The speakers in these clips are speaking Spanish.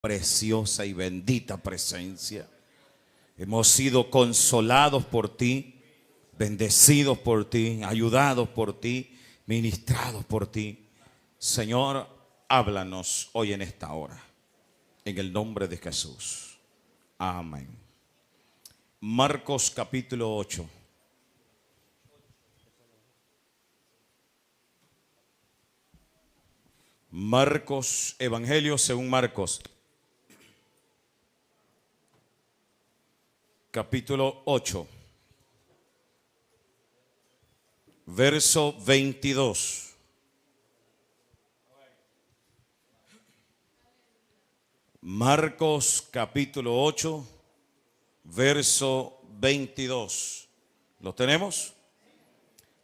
Preciosa y bendita presencia. Hemos sido consolados por ti, bendecidos por ti, ayudados por ti, ministrados por ti. Señor, háblanos hoy en esta hora, en el nombre de Jesús. Amén. Marcos capítulo 8. Marcos, Evangelio según Marcos, capítulo 8, verso 22. Marcos capítulo 8, verso 22. ¿Lo tenemos?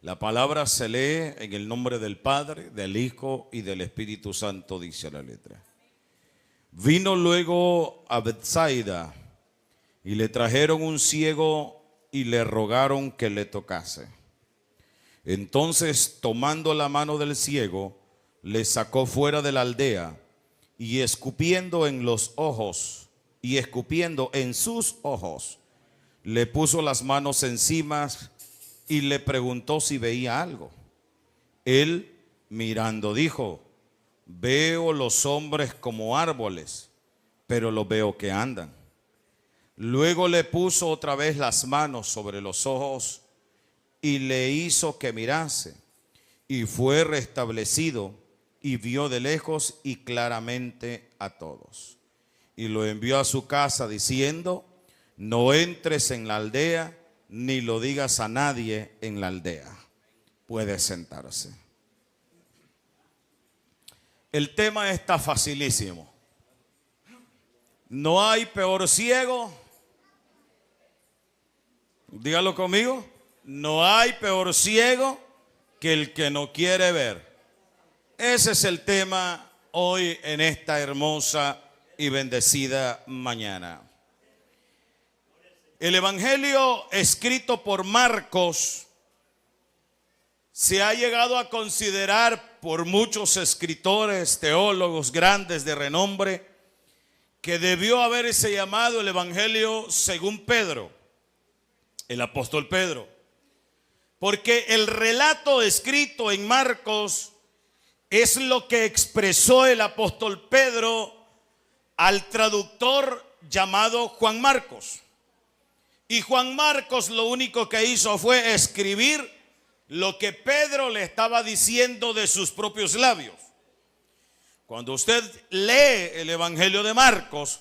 La palabra se lee en el nombre del Padre, del Hijo y del Espíritu Santo, dice la letra. Vino luego a Betsaida y le trajeron un ciego y le rogaron que le tocase. Entonces, tomando la mano del ciego, le sacó fuera de la aldea y escupiendo en los ojos y escupiendo en sus ojos, le puso las manos encima y le preguntó si veía algo. Él, mirando, dijo: veo los hombres como árboles, pero los veo que andan. Luego le puso otra vez las manos sobre los ojos y le hizo que mirase, y fue restablecido y vio de lejos y claramente a todos. Y lo envió a su casa diciendo: no entres en la aldea ni lo digas a nadie en la aldea. Puede sentarse. El tema está facilísimo. No hay peor ciego. Dígalo conmigo. No hay peor ciego que el que no quiere ver. Ese es el tema hoy en esta hermosa y bendecida mañana. El Evangelio escrito por Marcos se ha llegado a considerar por muchos escritores, teólogos grandes de renombre, que debió haberse llamado el Evangelio según Pedro, el apóstol Pedro. Porque el relato escrito en Marcos es lo que expresó el apóstol Pedro al traductor llamado Juan Marcos. Y Juan Marcos lo único que hizo fue escribir lo que Pedro le estaba diciendo de sus propios labios. Cuando usted lee el Evangelio de Marcos,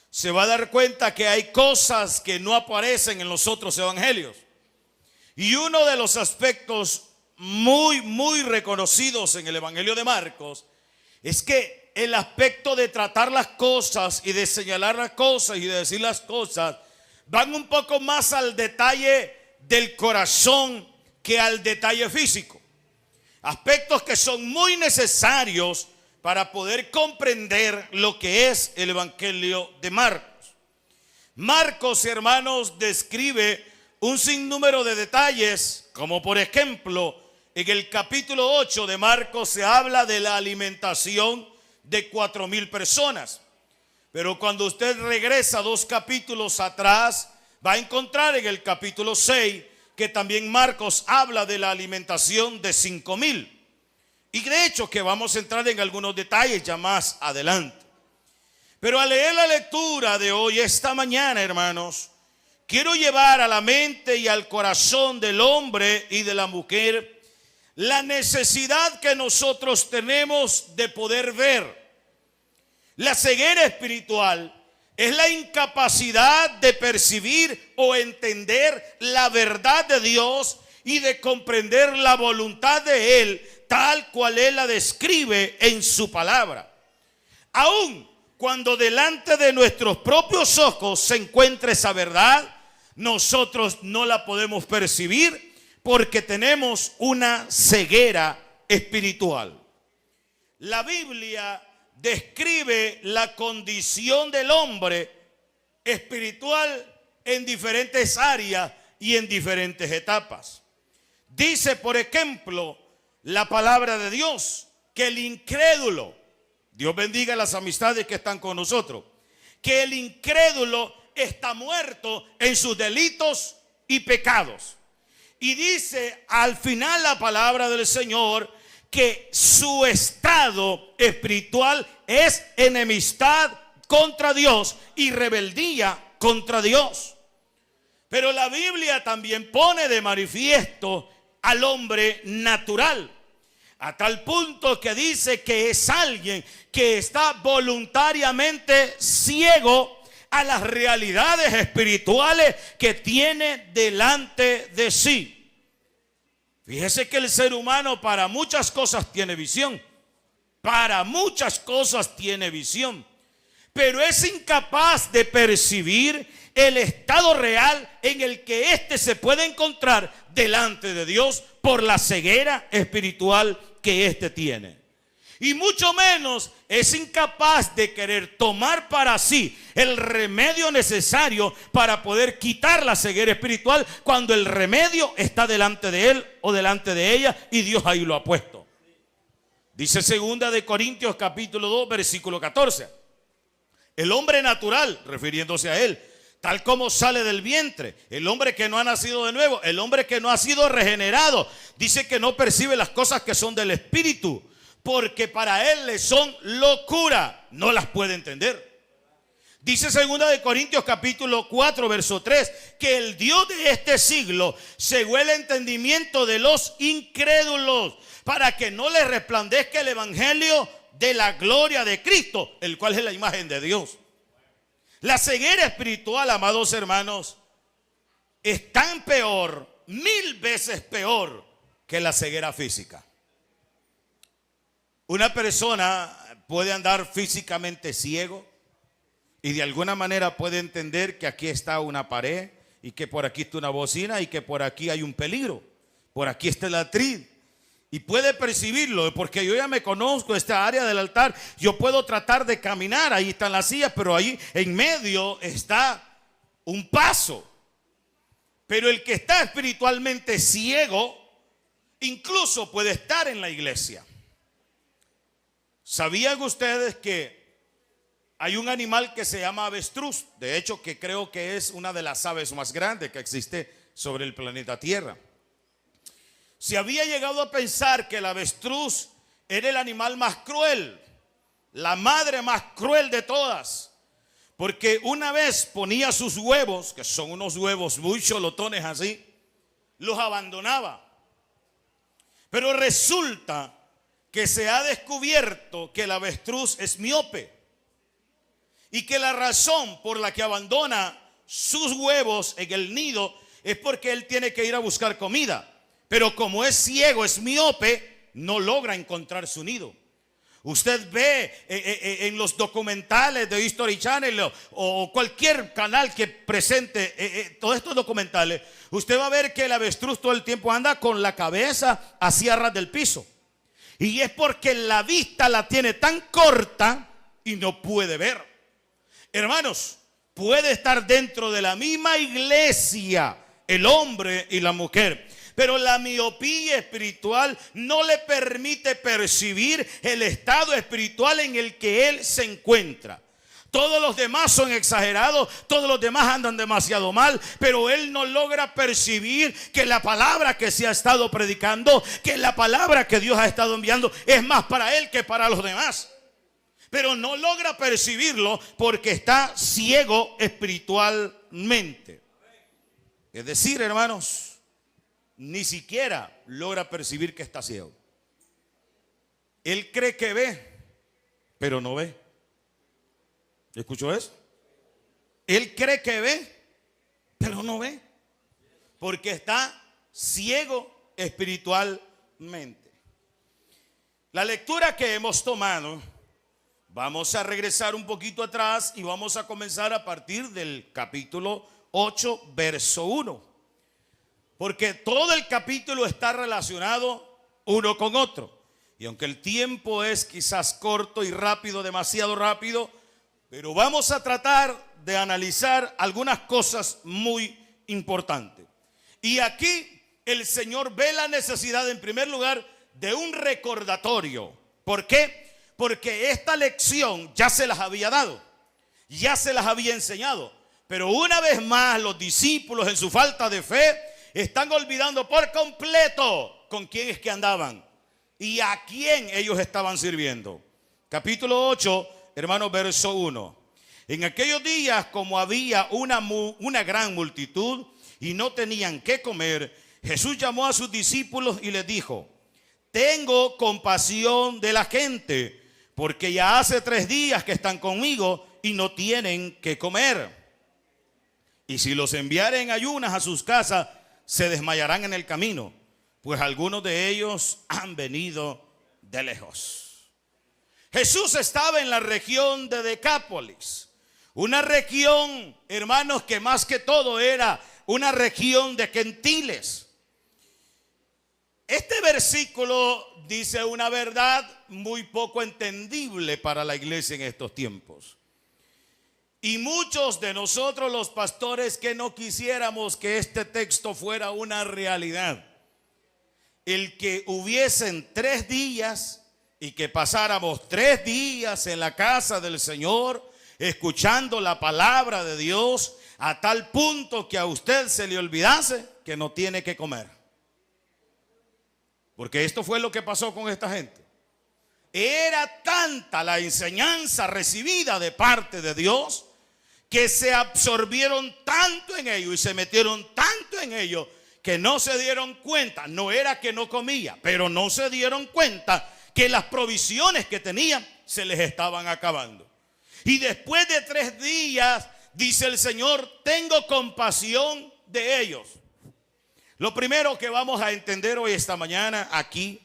se va a dar cuenta que hay cosas que no aparecen en los otros evangelios. Y uno de los aspectos muy reconocidos en el Evangelio de Marcos es que el aspecto de tratar las cosas y de señalar las cosas y de decir las cosas van un poco más al detalle del corazón que al detalle físico. Aspectos que son muy necesarios para poder comprender lo que es el Evangelio de Marcos. Marcos, hermanos, describe un sinnúmero de detalles, como por ejemplo, en el capítulo 8 de Marcos se habla de la alimentación de 4,000 personas. Pero cuando usted regresa 2 capítulos atrás, va a encontrar en el capítulo 6 que también Marcos habla de la alimentación de 5,000. Y de hecho que vamos a entrar en algunos detalles ya más adelante. Pero al leer la lectura de hoy, esta mañana, hermanos, quiero llevar a la mente y al corazón del hombre y de la mujer la necesidad que nosotros tenemos de poder ver. La ceguera espiritual es la incapacidad de percibir o entender la verdad de Dios y de comprender la voluntad de Él tal cual Él la describe en su palabra. Aun cuando delante de nuestros propios ojos se encuentra esa verdad, nosotros no la podemos percibir porque tenemos una ceguera espiritual. La Biblia describe la condición del hombre espiritual en diferentes áreas y en diferentes etapas. Dice, por ejemplo, la palabra de Dios que el incrédulo Dios bendiga las amistades que están con nosotros, que el incrédulo está muerto en sus delitos y pecados. Y dice al final la palabra del Señor que su estado espiritual es enemistad contra Dios y rebeldía contra Dios. Pero la Biblia también pone de manifiesto al hombre natural, a tal punto que dice que es alguien que está voluntariamente ciego a las realidades espirituales que tiene delante de sí. Fíjese que el ser humano para muchas cosas tiene visión, para muchas cosas tiene visión, pero es incapaz de percibir el estado real en el que éste se puede encontrar delante de Dios por la ceguera espiritual que éste tiene. Y mucho menos es incapaz de querer tomar para sí el remedio necesario para poder quitar la ceguera espiritual, cuando el remedio está delante de él o delante de ella y Dios ahí lo ha puesto. Dice 2 de Corintios capítulo 2 versículo 14. El hombre natural, refiriéndose a él, tal como sale del vientre, el hombre que no ha nacido de nuevo, el hombre que no ha sido regenerado, dice que no percibe las cosas que son del espíritu, porque para él le son locura, no las puede entender. Dice 2 de Corintios capítulo 4 verso 3, que el Dios de este siglo cegó el entendimiento de los incrédulos, para que no les resplandezca el evangelio de la gloria de Cristo, el cual es la imagen de Dios. La ceguera espiritual, amados hermanos, es tan peor, 1000 veces peor que la ceguera física. Una persona puede andar físicamente ciego y de alguna manera puede entender que aquí está una pared y que por aquí está una bocina y que por aquí hay un peligro, por aquí está el atril. Y puede percibirlo, porque yo ya me conozco esta área del altar. Yo puedo tratar de caminar, ahí están las sillas, pero ahí en medio está un paso. Pero el que está espiritualmente ciego, incluso puede estar en la iglesia. ¿Sabían ustedes que hay un animal que se llama avestruz? De hecho, que creo que es una de las aves más grandes que existe sobre el planeta Tierra. Se había llegado a pensar que el avestruz era el animal más cruel, la madre más cruel de todas, porque una vez ponía sus huevos, que son unos huevos muy cholotones así, los abandonaba. Pero resulta que se ha descubierto que el avestruz es miope y que la razón por la que abandona sus huevos en el nido es porque él tiene que ir a buscar comida. Pero como es ciego, es miope, no logra encontrar su nido. Usted ve en los documentales de History Channel o cualquier canal que presente todos estos documentales, usted va a ver que el avestruz todo el tiempo anda con la cabeza hacia ras del piso. Y es porque la vista la tiene tan corta y no puede ver. Hermanos, puede estar dentro de la misma iglesia el hombre y la mujer, pero la miopía espiritual no le permite percibir el estado espiritual en el que él se encuentra. Todos los demás son exagerados, todos los demás andan demasiado mal, pero él no logra percibir que la palabra que se ha estado predicando, que la palabra que Dios ha estado enviando es más para él que para los demás. Pero no logra percibirlo porque está ciego espiritualmente. Es decir, hermanos, ni siquiera logra percibir que está ciego. Él cree que ve, pero no ve. ¿Escuchó eso? Él cree que ve, pero no ve, porque está ciego espiritualmente. La lectura que hemos tomado, vamos a regresar un poquito atrás y vamos a comenzar a partir del capítulo 8, verso 1. Porque todo el capítulo está relacionado uno con otro. Y aunque el tiempo es quizás corto y rápido, demasiado rápido, pero vamos a tratar de analizar algunas cosas muy importantes. Y aquí el Señor ve la necesidad, en primer lugar, de un recordatorio. ¿Por qué? porque esta lección ya se las había dado, ya se las había enseñado. Pero una vez más los discípulos en su falta de fe están olvidando por completo con quién es que andaban y a quién ellos estaban sirviendo. Capítulo 8, hermanos, verso 1. En aquellos días, como había una gran multitud y no tenían qué comer, Jesús llamó a sus discípulos y les dijo: tengo compasión de la gente, porque ya hace 3 días que están conmigo y no tienen qué comer. Y si los enviaren en ayunas a sus casas, se desmayarán en el camino, pues algunos de ellos han venido de lejos. Jesús estaba en la región de Decápolis, una región, hermanos, que más que todo era una región de gentiles. Este versículo dice una verdad muy poco entendible para la iglesia en estos tiempos. Y muchos de nosotros los pastores que no quisiéramos que este texto fuera una realidad. El que hubiesen 3 días y que pasáramos 3 días en la casa del Señor escuchando la palabra de Dios a tal punto que a usted se le olvidase que no tiene que comer. Porque esto fue lo que pasó con esta gente. Era tanta la enseñanza recibida de parte de Dios que se absorbieron tanto en ello y se metieron tanto en ello que no se dieron cuenta. No era que no comía, pero no se dieron cuenta que las provisiones que tenían se les estaban acabando. Y después de 3 días, dice el Señor: tengo compasión de ellos. Lo primero que vamos a entender hoy, esta mañana, aquí,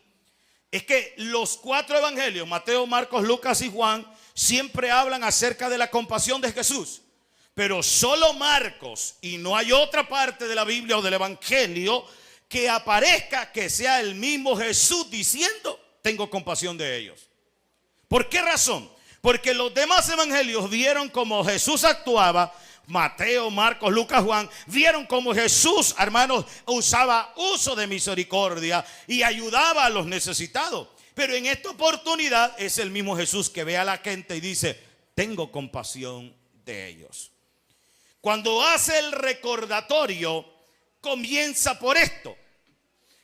es que los 4 evangelios, Mateo, Marcos, Lucas y Juan, siempre hablan acerca de la compasión de Jesús. Pero solo Marcos, y no hay otra parte de la Biblia o del evangelio que aparezca que sea el mismo Jesús diciendo: tengo compasión de ellos. ¿Por qué razón? Porque los demás evangelios vieron cómo Jesús actuaba. Mateo, Marcos, Lucas, Juan vieron cómo Jesús, hermanos, usaba uso de misericordia y ayudaba a los necesitados. Pero en esta oportunidad es el mismo Jesús que ve a la gente y dice: tengo compasión de ellos. Cuando hace el recordatorio, comienza por esto.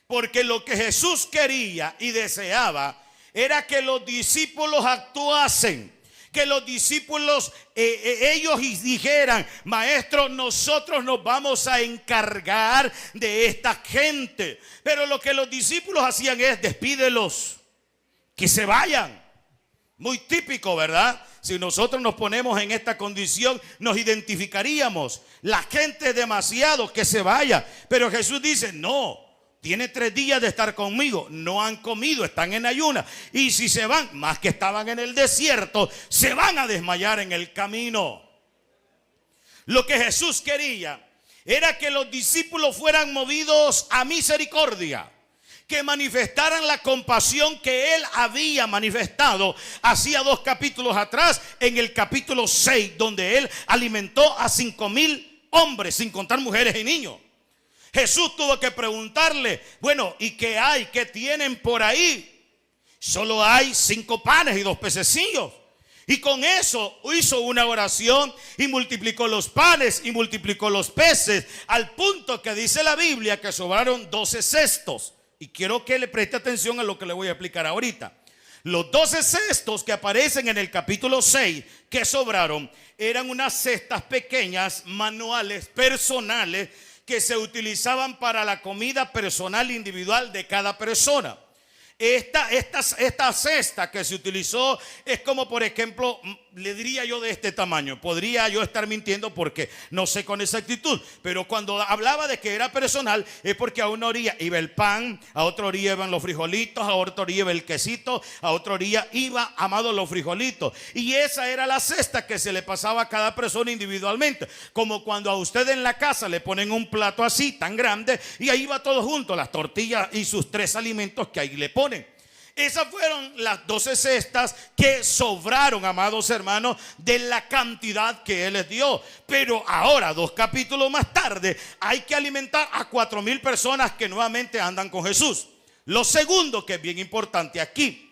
Porque lo que Jesús quería y deseaba era que los discípulos actuasen. Que los discípulos, ellos dijeran: maestro, nosotros nos vamos a encargar de esta gente. Pero lo que los discípulos hacían es: despídelos, que se vayan. Muy típico, ¿verdad? Si nosotros nos ponemos en esta condición, nos identificaríamos. La gente es demasiado, que se vaya. Pero Jesús dice: no, tiene 3 días de estar conmigo, no han comido, están en ayunas. Y si se van, más que estaban en el desierto, se van a desmayar en el camino. Lo que Jesús quería era que los discípulos fueran movidos a misericordia, que manifestaran la compasión que Él había manifestado hacía 2 capítulos atrás, en el capítulo 6, donde Él alimentó a 5,000 hombres, sin contar mujeres y niños. Jesús tuvo que preguntarle: bueno, ¿y qué hay? ¿Qué tienen por ahí? Solo hay 5 panes y 2 pececillos. Y con eso hizo una oración y multiplicó los panes y multiplicó los peces, al punto que dice la Biblia que sobraron 12 cestos. Y quiero que le preste atención a lo que le voy a explicar ahorita. Los 12 cestos que aparecen en el capítulo 6 que sobraron eran unas cestas pequeñas, manuales, personales, que se utilizaban para la comida personal individual de cada persona. Esta cesta que se utilizó es como, por ejemplo, le diría yo de este tamaño. Podría yo estar mintiendo porque no sé con exactitud, pero cuando hablaba de que era personal es porque a una orilla iba el pan, a otra orilla iban los frijolitos, a otra orilla iba el quesito, a otra orilla iba, amado, los frijolitos. Y esa era la cesta que se le pasaba a cada persona individualmente, como cuando a usted en la casa le ponen un plato así tan grande y ahí va todo junto, las tortillas y sus 3 alimentos que ahí le ponen. Esas fueron las 12 cestas que sobraron, amados hermanos, de la cantidad que Él les dio. Pero ahora, 2 capítulos más tarde, hay que alimentar a 4,000 personas que nuevamente andan con Jesús. Lo segundo que es bien importante aquí,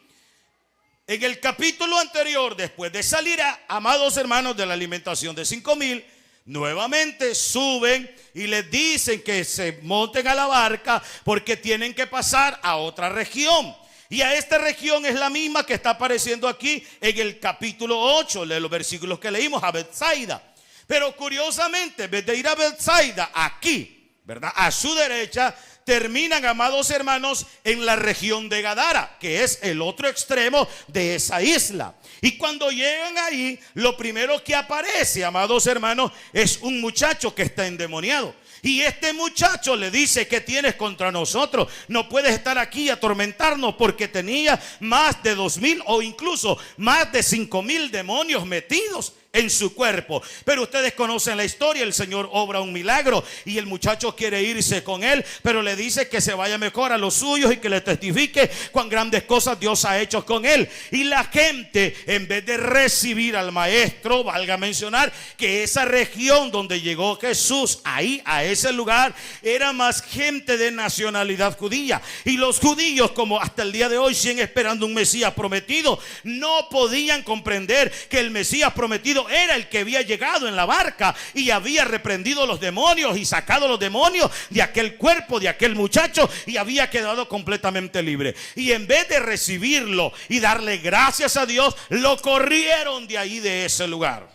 En el capítulo anterior, después de salir, amados hermanos, de la alimentación de 5,000, nuevamente suben y les dicen que se monten a la barca porque tienen que pasar a otra región. Y a esta región es la misma que está apareciendo aquí en el capítulo 8 de los versículos que leímos, a Betsaida. Pero curiosamente, en vez de ir a Betsaida, aquí, ¿verdad?, a su derecha, terminan, amados hermanos, en la región de Gadara, que es el otro extremo de esa isla. Y cuando llegan ahí, lo primero que aparece, amados hermanos, es un muchacho que está endemoniado. Y este muchacho le dice: ¿qué tienes contra nosotros? No puedes estar aquí y atormentarnos, porque tenía más de 2,000 o incluso más de 5,000 demonios metidos en su cuerpo. Pero ustedes conocen la historia. El Señor obra un milagro y el muchacho quiere irse con él, pero le dice que se vaya mejor a los suyos y que le testifique cuán grandes cosas Dios ha hecho con él. Y la gente, en vez de recibir al maestro, valga mencionar que esa región donde llegó Jesús, ahí a ese lugar, era más gente de nacionalidad judía. Y los judíos, como hasta el día de hoy siguen esperando un Mesías prometido, no podían comprender que el Mesías prometido era el que había llegado en la barca y había reprendido los demonios y sacado los demonios de aquel cuerpo, de aquel muchacho, y había quedado completamente libre. Y en vez de recibirlo y darle gracias a Dios, lo corrieron de ahí, de ese lugar.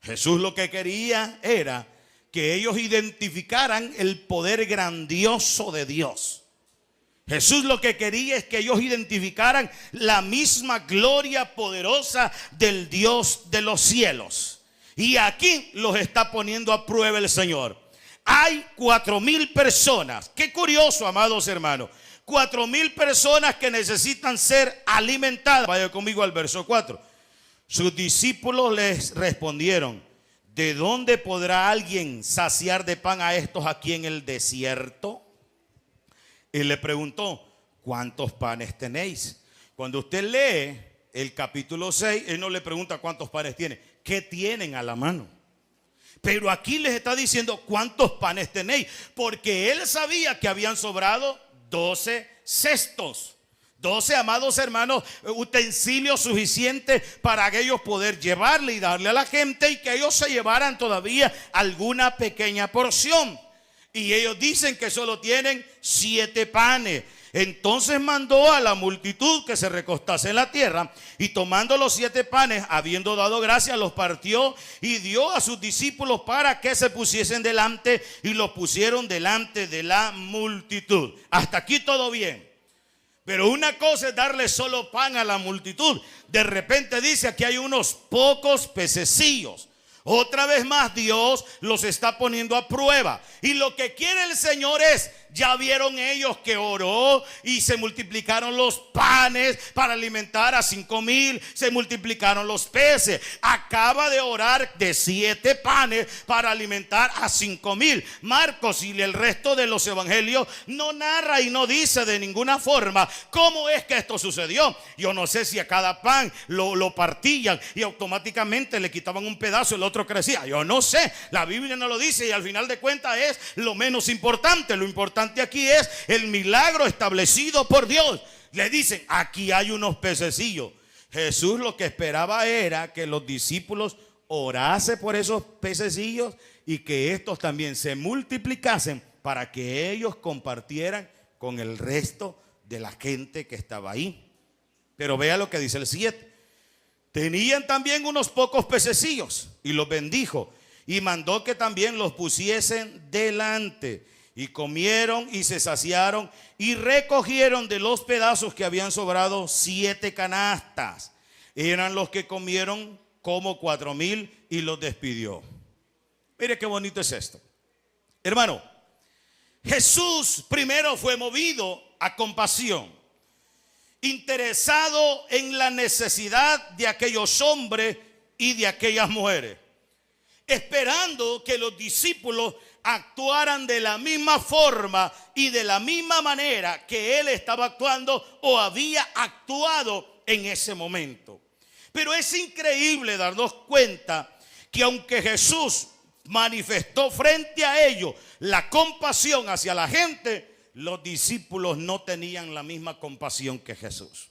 Jesús lo que quería era que ellos identificaran el poder grandioso de Dios. Jesús lo que quería es que ellos identificaran la misma gloria poderosa del Dios de los cielos. Y aquí los está poniendo a prueba el Señor. Hay 4,000 personas. Qué curioso, amados hermanos. 4,000 personas que necesitan ser alimentadas. Vaya conmigo al verso 4. Sus discípulos les respondieron: ¿de dónde podrá alguien saciar de pan a estos aquí en el desierto? Y le preguntó: ¿cuántos panes tenéis? Cuando usted lee el capítulo 6, él no le pregunta cuántos panes tiene, ¿qué tienen a la mano? Pero aquí les está diciendo cuántos panes tenéis, porque él sabía que habían sobrado 12 cestos. 12, amados hermanos, utensilios suficientes para que ellos poder llevarle y darle a la gente, y que ellos se llevaran todavía alguna pequeña porción. Y ellos dicen que solo tienen 7 panes. Entonces mandó a la multitud que se recostase en la tierra, y tomando los 7 panes, habiendo dado gracias, los partió y dio a sus discípulos para que se pusiesen delante, y los pusieron delante de la multitud. Hasta aquí todo bien. Pero una cosa es darle solo pan a la multitud. De repente dice: aquí hay unos pocos pececillos. Otra vez más Dios los está poniendo a prueba. Y lo que quiere el Señor es: ya vieron ellos que oró y se multiplicaron los panes para alimentar a 5,000, se multiplicaron los peces. Acaba de orar de 7 panes para alimentar a 5,000. Marcos y el resto de los evangelios no narra y no dice de ninguna forma cómo es que esto sucedió. Yo no sé si a cada pan lo partían y automáticamente le quitaban un pedazo y el otro crecía. Yo no sé, la Biblia no lo dice, y al final de cuentas es lo menos importante. Lo importante aquí es el milagro establecido por Dios. Le dicen: aquí hay unos pececillos. Jesús lo que esperaba era que los discípulos orasen por esos pececillos y que estos también se multiplicasen para que ellos compartieran con el resto de la gente que estaba ahí. Pero vea lo que dice el 7. Tenían también unos pocos pececillos, y los bendijo y mandó que también los pusiesen delante. Y comieron y se saciaron, y recogieron de los pedazos que habían sobrado 7 canastas. Eran los que comieron como 4,000, y los despidió. Mire qué bonito es esto. Hermano, Jesús primero fue movido a compasión, interesado en la necesidad de aquellos hombres y de aquellas mujeres, esperando que los discípulos actuaran de la misma forma y de la misma manera que él estaba actuando o había actuado en ese momento. Pero es increíble darnos cuenta que aunque Jesús manifestó frente a ellos la compasión hacia la gente, los discípulos no tenían la misma compasión que Jesús.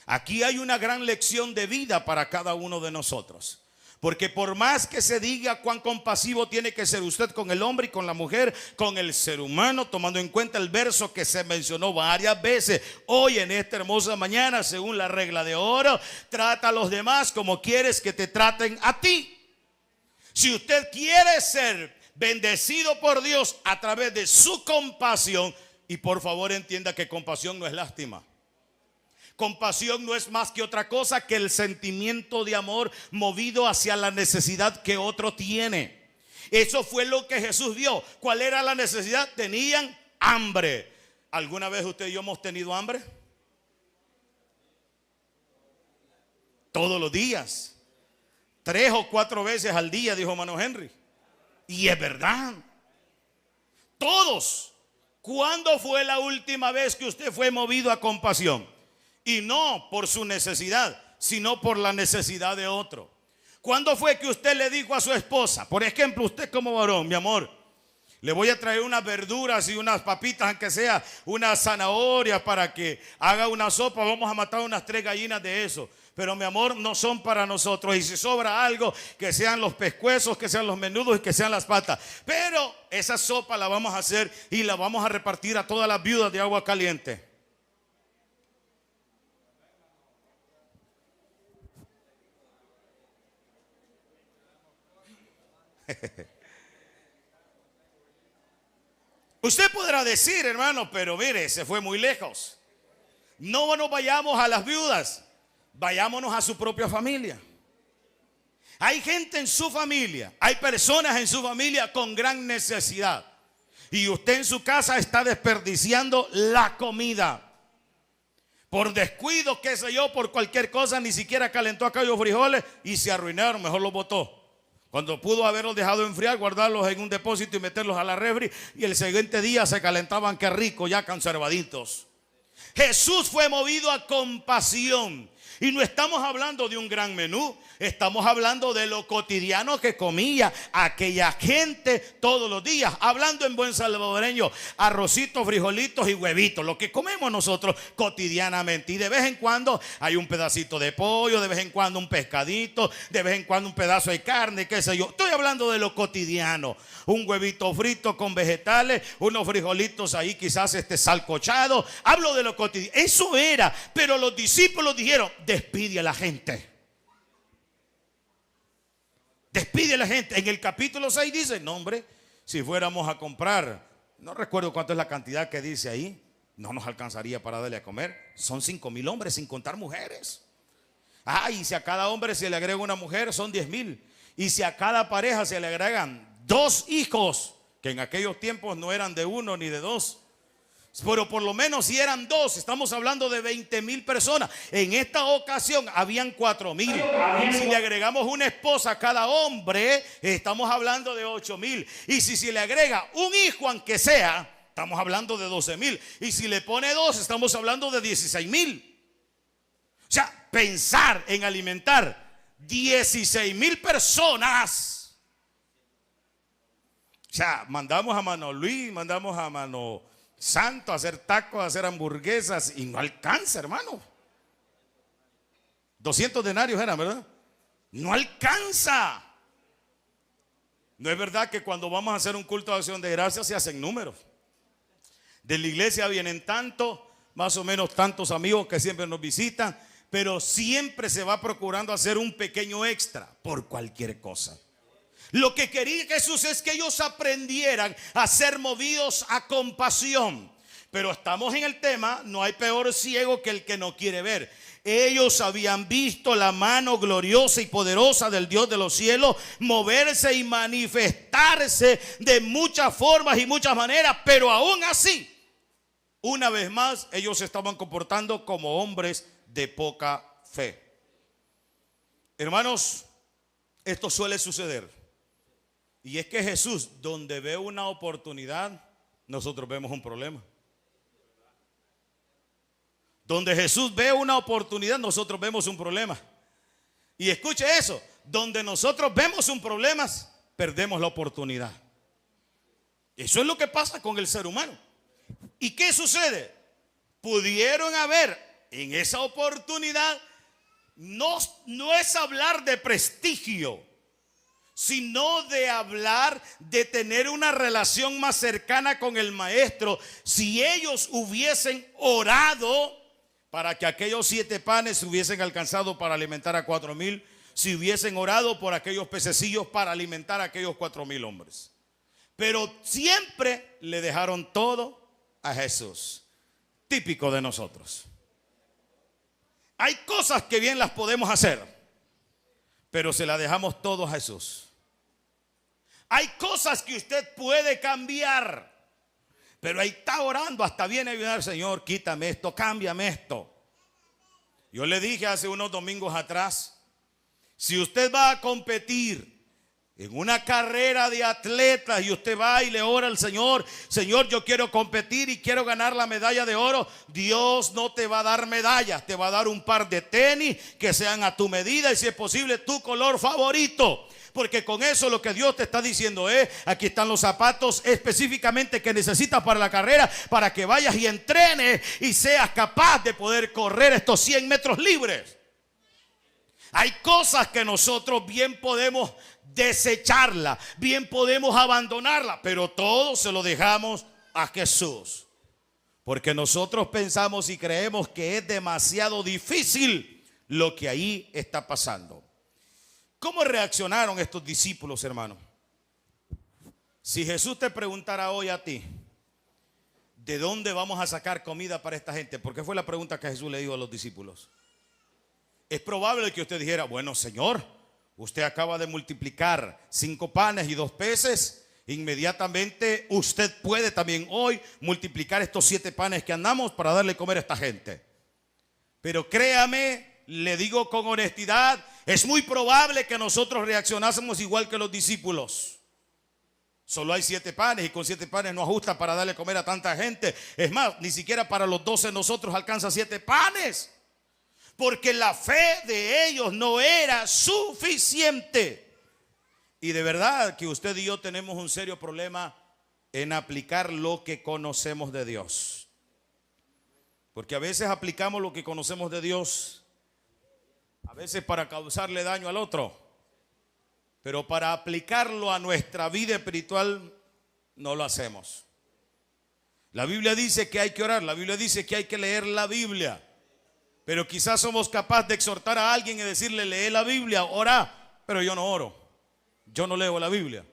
Aquí hay una gran lección de vida para cada uno de nosotros. Porque por más que se diga cuán compasivo tiene que ser usted con el hombre y con la mujer, con el ser humano, tomando en cuenta el verso que se mencionó varias veces hoy en esta hermosa mañana, según la regla de oro, trata a los demás como quieres que te traten a ti. Si usted quiere ser bendecido por Dios a través de su compasión, y por favor entienda que compasión no es lástima. Compasión no es más que otra cosa que el sentimiento de amor movido hacia la necesidad que otro tiene. Eso fue lo que Jesús vio. ¿Cuál era la necesidad? Tenían hambre. ¿Alguna vez usted y yo hemos tenido hambre? Todos los días. 3 o 4 veces al día, dijo Mano Henry. Y es verdad. Todos. ¿Cuándo fue la última vez que usted fue movido a compasión? Y no por su necesidad, sino por la necesidad de otro. ¿Cuándo fue que usted le dijo a su esposa, por ejemplo, usted como varón, mi amor, le voy a traer unas verduras y unas papitas, aunque sea unas zanahorias para que haga una sopa, vamos a matar unas 3 gallinas de eso? Pero mi amor, no son para nosotros. Y si sobra algo, que sean los pescuezos, que sean los menudos y que sean las patas. Pero esa sopa la vamos a hacer y la vamos a repartir a todas las viudas de agua caliente. Usted podrá decir, hermano, pero mire, se fue muy lejos. No nos vayamos a las viudas, vayámonos a su propia familia. Hay gente en su familia, hay personas en su familia con gran necesidad. Y usted en su casa está desperdiciando la comida. Por descuido, qué sé yo, por cualquier cosa, ni siquiera calentó aquellos frijoles y se arruinaron, mejor los botó. Cuando pudo haberlos dejado enfriar, guardarlos en un depósito y meterlos a la refri, y el siguiente día se calentaban, qué rico, ya conservaditos. Jesús fue movido a compasión. Y no estamos hablando de un gran menú, estamos hablando de lo cotidiano que comía aquella gente todos los días. Hablando en buen salvadoreño, arrocitos, frijolitos y huevitos, lo que comemos nosotros cotidianamente. Y de vez en cuando hay un pedacito de pollo, de vez en cuando un pescadito, de vez en cuando un pedazo de carne, qué sé yo. Estoy hablando de lo cotidiano. Un huevito frito con vegetales, unos frijolitos ahí quizás salcochados. Hablo de lo cotidiano. Eso era, pero los discípulos dijeron: despide a la gente. Despide a la gente. En el capítulo 6 dice: no, hombre, si fuéramos a comprar, no recuerdo cuánto es la cantidad que dice ahí, no nos alcanzaría para darle a comer. Son 5,000 hombres sin contar mujeres. Y si a cada hombre se le agrega una mujer, son 10,000. Y si a cada pareja se le agregan 2 hijos, que en aquellos tiempos no eran de 1 ni de 2, pero por lo menos si eran 2, estamos hablando de 20,000 personas. En esta ocasión habían 4,000. Si le agregamos una esposa a cada hombre, estamos hablando de 8,000. Y si se le agrega un hijo, aunque sea, estamos hablando de 12,000. Y si le pone 2, estamos hablando de 16,000. O sea, pensar en alimentar 16,000 personas. O sea, mandamos a Mano Luis, mandamos a Mano Santo a hacer tacos, a hacer hamburguesas, y no alcanza, hermano. 200 denarios eran, ¿verdad? No alcanza. No es verdad que cuando vamos a hacer un culto de acción de gracias se hacen números. De la iglesia vienen más o menos tantos amigos que siempre nos visitan, pero siempre se va procurando hacer un pequeño extra por cualquier cosa. Lo que quería Jesús es que ellos aprendieran a ser movidos a compasión. Pero estamos en el tema: no hay peor ciego que el que no quiere ver. Ellos habían visto la mano gloriosa y poderosa del Dios de los cielos moverse y manifestarse de muchas formas y muchas maneras, pero aún así, una vez más, ellos se estaban comportando como hombres de poca fe. Hermanos, esto suele suceder. Y es que Jesús, donde ve una oportunidad, nosotros vemos un problema. Donde Jesús ve una oportunidad, nosotros vemos un problema. Y escuche eso: donde nosotros vemos un problema, perdemos la oportunidad. Eso es lo que pasa con el ser humano. ¿Y qué sucede? Pudieron haber en esa oportunidad no es hablar de prestigio, sino de hablar de tener una relación más cercana con el maestro. Si ellos hubiesen orado para que aquellos 7 panes hubiesen alcanzado para alimentar a 4,000, si hubiesen orado por aquellos pececillos para alimentar a aquellos 4,000 hombres. Pero siempre le dejaron todo a Jesús. Típico de nosotros. Hay cosas que bien las podemos hacer, pero se las dejamos todo a Jesús. Hay cosas que usted puede cambiar, pero ahí está orando, hasta viene a ayudar, Señor, quítame esto, cámbiame esto. Yo le dije hace unos domingos atrás, si usted va a competir en una carrera de atletas y usted va y le ora al Señor, Señor, yo quiero competir y quiero ganar la medalla de oro, Dios no te va a dar medallas, te va a dar un par de tenis que sean a tu medida y si es posible tu color favorito. Porque con eso lo que Dios te está diciendo es, aquí están los zapatos específicamente que necesitas para la carrera, para que vayas y entrenes y seas capaz de poder correr estos 100 metros libres. Hay cosas que nosotros bien podemos desecharla, bien podemos abandonarla, pero todo se lo dejamos a Jesús. Porque nosotros pensamos y creemos que es demasiado difícil lo que ahí está pasando. ¿Cómo reaccionaron estos discípulos, hermano? Si Jesús te preguntara hoy a ti, ¿de dónde vamos a sacar comida para esta gente? Porque fue la pregunta que Jesús le dijo a los discípulos. Es probable que usted dijera, bueno, Señor, usted acaba de multiplicar 5 panes y 2 peces. Inmediatamente usted puede también hoy multiplicar estos 7 panes que andamos para darle comer a esta gente. Pero créame, le digo con honestidad, es muy probable que nosotros reaccionásemos igual que los discípulos. Solo hay 7 panes y con 7 panes no ajusta para darle comer a tanta gente. Es más, ni siquiera para los 12 nosotros alcanza 7 panes. Porque la fe de ellos no era suficiente. Y de verdad que usted y yo tenemos un serio problema en aplicar lo que conocemos de Dios. Porque a veces aplicamos lo que conocemos de Dios, a veces para causarle daño al otro, pero para aplicarlo a nuestra vida espiritual no lo hacemos. La Biblia dice que hay que orar, la Biblia dice que hay que leer la Biblia, pero quizás somos capaces de exhortar a alguien y decirle, lee la Biblia, ora, pero yo no oro, yo no leo la Biblia.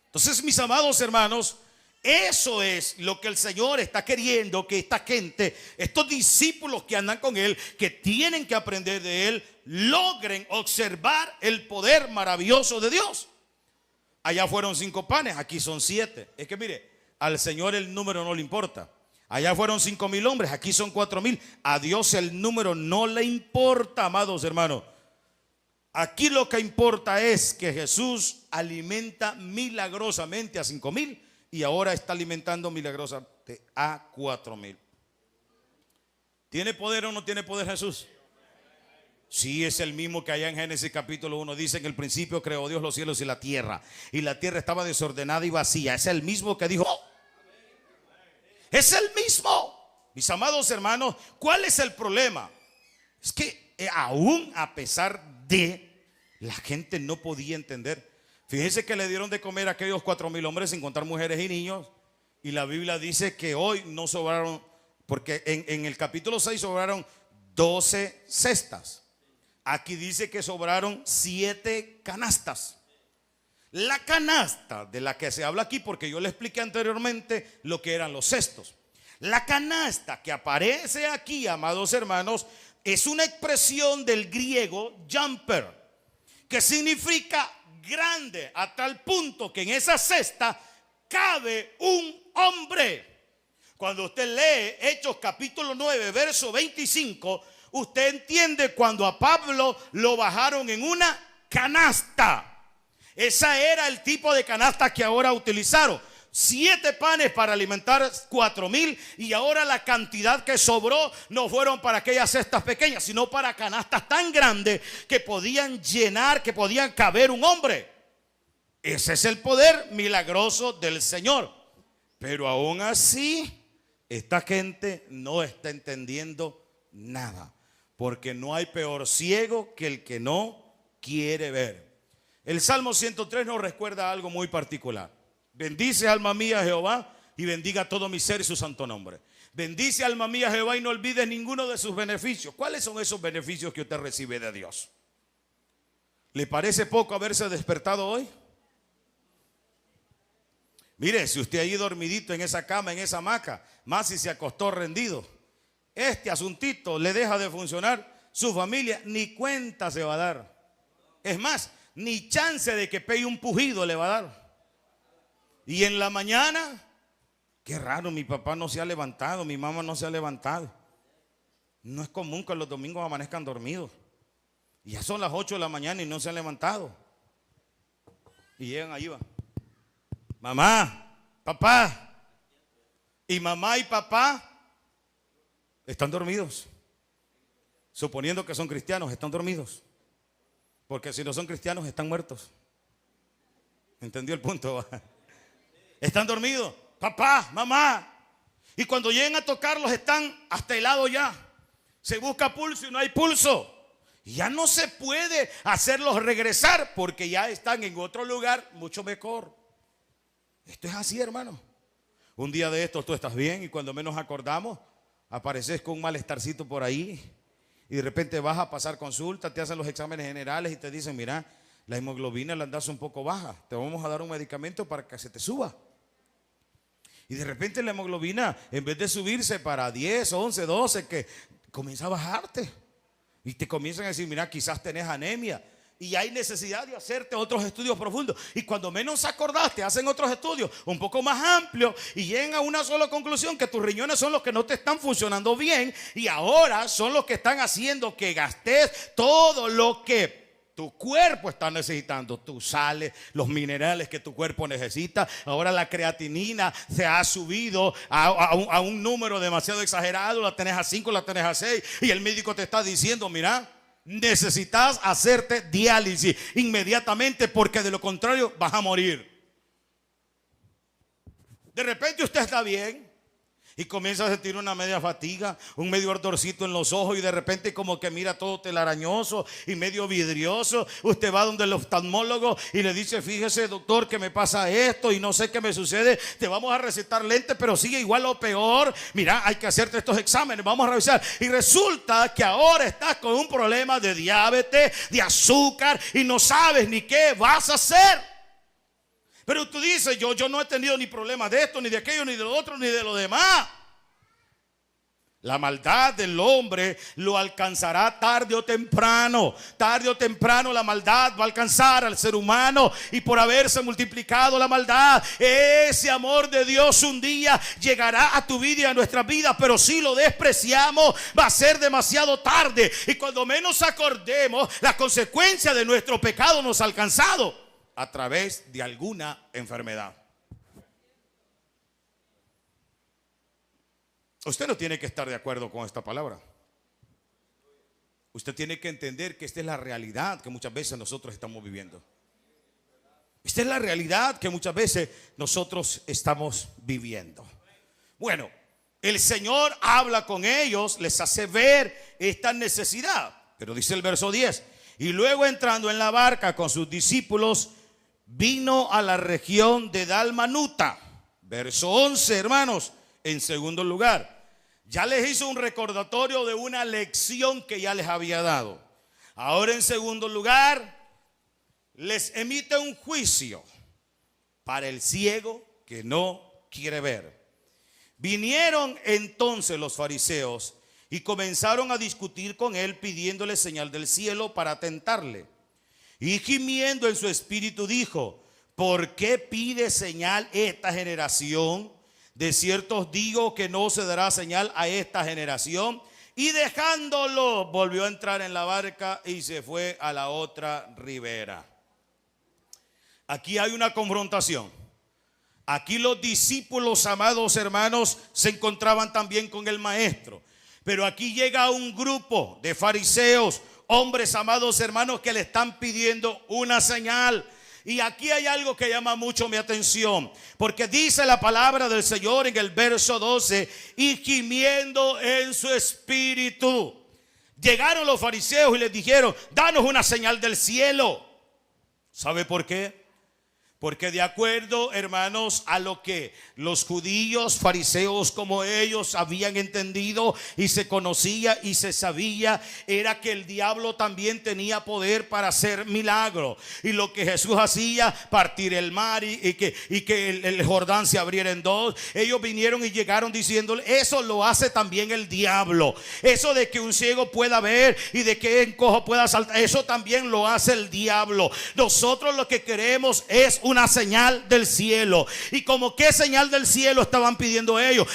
Entonces, mis amados hermanos, eso es lo que el Señor está queriendo que esta gente, estos discípulos que andan con Él, que tienen que aprender de Él, logren observar el poder maravilloso de Dios. Allá fueron 5 panes, aquí son 7. Es que mire, al Señor el número no le importa. Allá fueron 5,000 hombres, aquí son 4,000. A Dios el número no le importa, amados hermanos. Aquí lo que importa es que Jesús alimenta milagrosamente a 5,000 y ahora está alimentando milagrosamente a 4,000. ¿Tiene poder o no tiene poder Jesús? Sí, es el mismo que allá en Génesis capítulo 1 dice: en el principio creó Dios los cielos y la tierra estaba desordenada y vacía. Es el mismo que dijo, es el mismo. Mis amados hermanos, ¿cuál es el problema? Es que aún a pesar de, la gente no podía entender. Fíjense que le dieron de comer a aquellos 4,000 hombres sin contar mujeres y niños. Y la Biblia dice que hoy no sobraron, porque en el capítulo 6 sobraron 12 cestas. Aquí dice que sobraron 7 canastas. La canasta de la que se habla aquí, porque yo le expliqué anteriormente lo que eran los cestos. La canasta que aparece aquí, amados hermanos, es una expresión del griego jumper, que significa grande, a tal punto que en esa cesta cabe un hombre. Cuando usted lee Hechos capítulo 9 verso 25, usted entiende cuando a Pablo lo bajaron en una canasta. Esa era el tipo de canasta que ahora utilizaron. 7 panes para alimentar 4,000, y ahora la cantidad que sobró no fueron para aquellas cestas pequeñas, sino para canastas tan grandes que podían llenar, que podían caber un hombre. Ese es el poder milagroso del Señor. Pero aún así, esta gente no está entendiendo nada, porque no hay peor ciego que el que no quiere ver. El Salmo 103 nos recuerda algo muy particular. Bendice, alma mía, a Jehová, y bendiga todo mi ser y su santo nombre. Bendice, alma mía, a Jehová, y no olvides ninguno de sus beneficios. ¿Cuáles son esos beneficios que usted recibe de Dios? ¿Le parece poco haberse despertado hoy? Mire, si usted ahí dormidito en esa cama, en esa hamaca, más si se acostó rendido, este asuntito le deja de funcionar, su familia ni cuenta se va a dar. Es más, ni chance de que pegue un pujido le va a dar. Y en la mañana, qué raro, mi papá no se ha levantado, mi mamá no se ha levantado. No es común que los domingos amanezcan dormidos. Y ya son las 8 de la mañana y no se han levantado. Y llegan ahí, va. Mamá, papá. Y mamá y papá están dormidos. Suponiendo que son cristianos, están dormidos. Porque si no son cristianos, están muertos. ¿Entendió el punto? Están dormidos. Papá, mamá. Y cuando lleguen a tocarlos están hasta helados ya. Se busca pulso y no hay pulso. Y ya no se puede hacerlos regresar porque ya están en otro lugar mucho mejor. Esto es así, hermano. Un día de estos tú estás bien y cuando menos acordamos apareces con un malestarcito por ahí y de repente vas a pasar consulta, te hacen los exámenes generales y te dicen, mira, la hemoglobina la andas un poco baja, te vamos a dar un medicamento para que se te suba. Y de repente la hemoglobina, en vez de subirse para 10, 11, 12, que comienza a bajarte. Y te comienzan a decir, mira, quizás tenés anemia. Y hay necesidad de hacerte otros estudios profundos. Y cuando menos acordaste, hacen otros estudios un poco más amplios y llegan a una sola conclusión, que tus riñones son los que no te están funcionando bien y ahora son los que están haciendo que gastes todo lo que tu cuerpo está necesitando, tus sales, los minerales que tu cuerpo necesita. Ahora la creatinina se ha subido a un número demasiado exagerado, la tenés a 5, la tenés a 6 y el médico te está diciendo, mira, necesitas hacerte diálisis inmediatamente porque de lo contrario vas a morir. De repente usted está bien y comienza a sentir una media fatiga, un medio ardorcito en los ojos y de repente como que mira todo telarañoso y medio vidrioso. Usted va donde el oftalmólogo y le dice, fíjese doctor que me pasa esto y no sé qué me sucede, te vamos a recetar lentes pero sigue igual o peor, mira hay que hacerte estos exámenes, vamos a revisar y resulta que ahora estás con un problema de diabetes, de azúcar y no sabes ni qué vas a hacer. Pero tú dices, yo no he tenido ni problemas de esto, ni de aquello, ni de lo otro, ni de lo demás. La maldad del hombre lo alcanzará tarde o temprano. Tarde o temprano la maldad va a alcanzar al ser humano. Y por haberse multiplicado la maldad, ese amor de Dios un día llegará a tu vida y a nuestras vidas. Pero si lo despreciamos, va a ser demasiado tarde. Y cuando menos acordemos, la consecuencia de nuestro pecado nos ha alcanzado a través de alguna enfermedad. Usted no tiene que estar de acuerdo con esta palabra. Usted tiene que entender que esta es la realidad que muchas veces nosotros estamos viviendo. Esta es la realidad que muchas veces nosotros estamos viviendo. Bueno, el Señor habla con ellos, les hace ver esta necesidad. Pero dice el verso 10, y luego entrando en la barca con sus discípulos, vino a la región de Dalmanuta. Verso 11, hermanos. En segundo lugar, ya les hizo un recordatorio de una lección que ya les había dado. Ahora en segundo lugar, les emite un juicio para el ciego que no quiere ver. Vinieron entonces los fariseos y comenzaron a discutir con él pidiéndole señal del cielo para tentarle. Y gimiendo en su espíritu dijo, ¿por qué pide señal esta generación? De cierto os digo que no se dará señal a esta generación. Y dejándolo, volvió a entrar en la barca y se fue a la otra ribera. Aquí hay una confrontación. Aquí los discípulos, amados hermanos, se encontraban también con el maestro. Pero aquí llega un grupo de fariseos, hombres, amados hermanos, que le están pidiendo una señal. Y aquí hay algo que llama mucho mi atención, porque dice la palabra del Señor en el verso 12, y gimiendo en su espíritu. Llegaron los fariseos y les dijeron: danos una señal del cielo. ¿Sabe por qué? Porque de acuerdo, hermanos, a lo que los judíos, fariseos como ellos habían entendido y se conocía y se sabía, era que el diablo también tenía poder para hacer milagros. Y lo que Jesús hacía, partir el mar y que el Jordán se abriera en dos, ellos vinieron y llegaron diciéndole: eso lo hace también el diablo. Eso de que un ciego pueda ver y de que un cojo pueda saltar, eso también lo hace el diablo. Nosotros lo que queremos es una señal del cielo. ¿Y como qué señal del cielo estaban pidiendo ellos?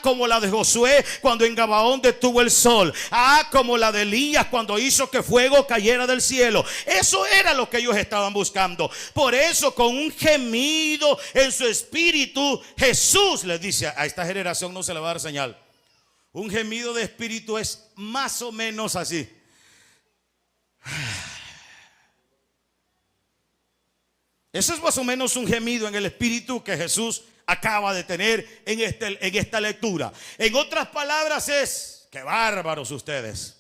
Como la de Josué cuando en Gabaón detuvo el sol. Como la de Elías cuando hizo que fuego cayera del cielo. Eso era lo que ellos estaban buscando. Por eso, con un gemido en su espíritu, Jesús les dice: a esta generación no se le va a dar señal. Un gemido de espíritu es más o menos así. Eso es más o menos un gemido en el espíritu que Jesús acaba de tener en esta lectura. En otras palabras es: qué bárbaros ustedes.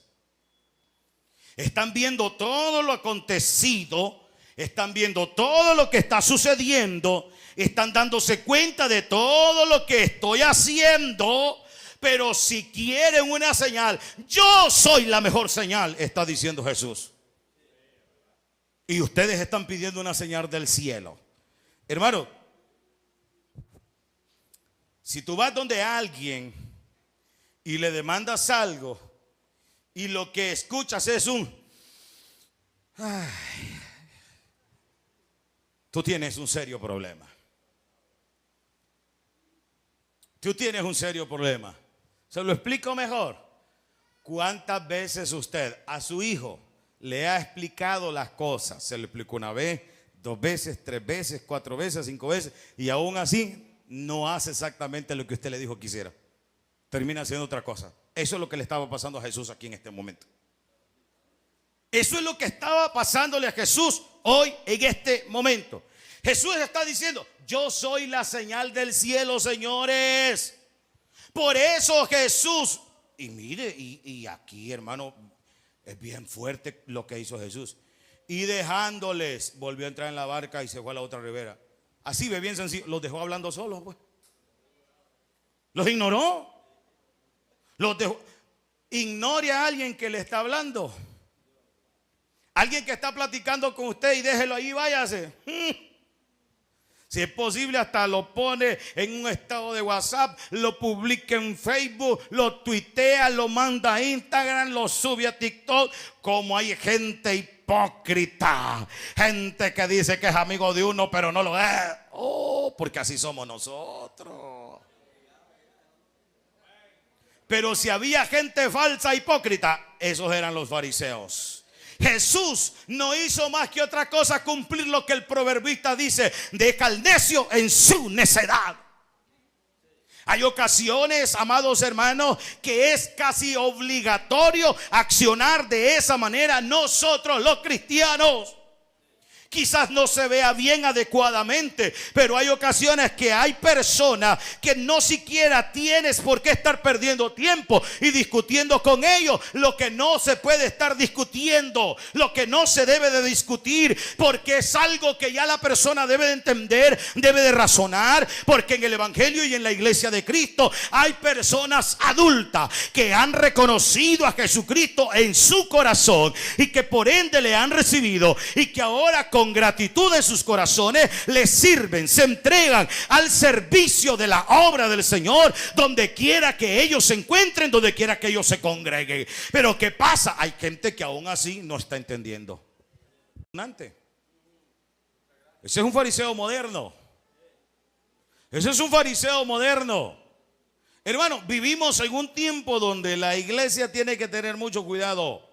Están viendo todo lo acontecido, están viendo todo lo que está sucediendo, están dándose cuenta de todo lo que estoy haciendo, pero si quieren una señal, yo soy la mejor señal, está diciendo Jesús. Y ustedes están pidiendo una señal del cielo. Hermano, si tú vas donde alguien y le demandas algo y lo que escuchas es un tú tienes un serio problema. Tú tienes un serio problema. Se lo explico mejor. ¿Cuántas veces usted a su hijo le ha explicado las cosas? Se lo explicó una vez, 2 veces, 3 veces, 4 veces, 5 veces, y aún así no hace exactamente lo que usted le dijo que hiciera. Termina haciendo otra cosa. Eso es lo que le estaba pasando a Jesús aquí en este momento. Eso es lo que estaba pasándole a Jesús hoy en este momento. Jesús está diciendo: yo soy la señal del cielo, señores. Por eso Jesús, y mire, y aquí, hermano, es bien fuerte lo que hizo Jesús. Y dejándoles, volvió a entrar en la barca y se fue a la otra ribera. Así ve, bien sencillo. Los dejó hablando solos, pues. Los ignoró. Los dejó. Ignore a alguien que le está hablando. Alguien que está platicando con usted y déjelo ahí, váyase. Si es posible, hasta lo pone en un estado de WhatsApp, lo publica en Facebook, lo tuitea, lo manda a Instagram, lo sube a TikTok. Como hay gente hipócrita, gente que dice que es amigo de uno pero no lo es. Porque así somos nosotros. Pero si había gente falsa, hipócrita, esos eran los fariseos. Jesús no hizo más que otra cosa, cumplir lo que el proverbista dice: deja al necio en su necedad. Hay ocasiones, amados hermanos, que es casi obligatorio accionar de esa manera nosotros los cristianos. Quizás no se vea bien adecuadamente, pero hay ocasiones que hay personas que no siquiera tienes por qué estar perdiendo tiempo y discutiendo con ellos lo que no se puede estar discutiendo, lo que no se debe de discutir, porque es algo que ya la persona debe de entender, debe de razonar, porque en el evangelio y en la iglesia de Cristo hay personas adultas que han reconocido a Jesucristo en su corazón y que por ende le han recibido, y que ahora con gratitud en sus corazones le sirven, se entregan al servicio de la obra del Señor, donde quiera que ellos se encuentren, donde quiera que ellos se congreguen. Pero ¿qué pasa? Hay gente que aún así no está entendiendo. Ese es un fariseo moderno. Ese es un fariseo moderno. Hermano, vivimos en un tiempo donde la iglesia tiene que tener mucho cuidado.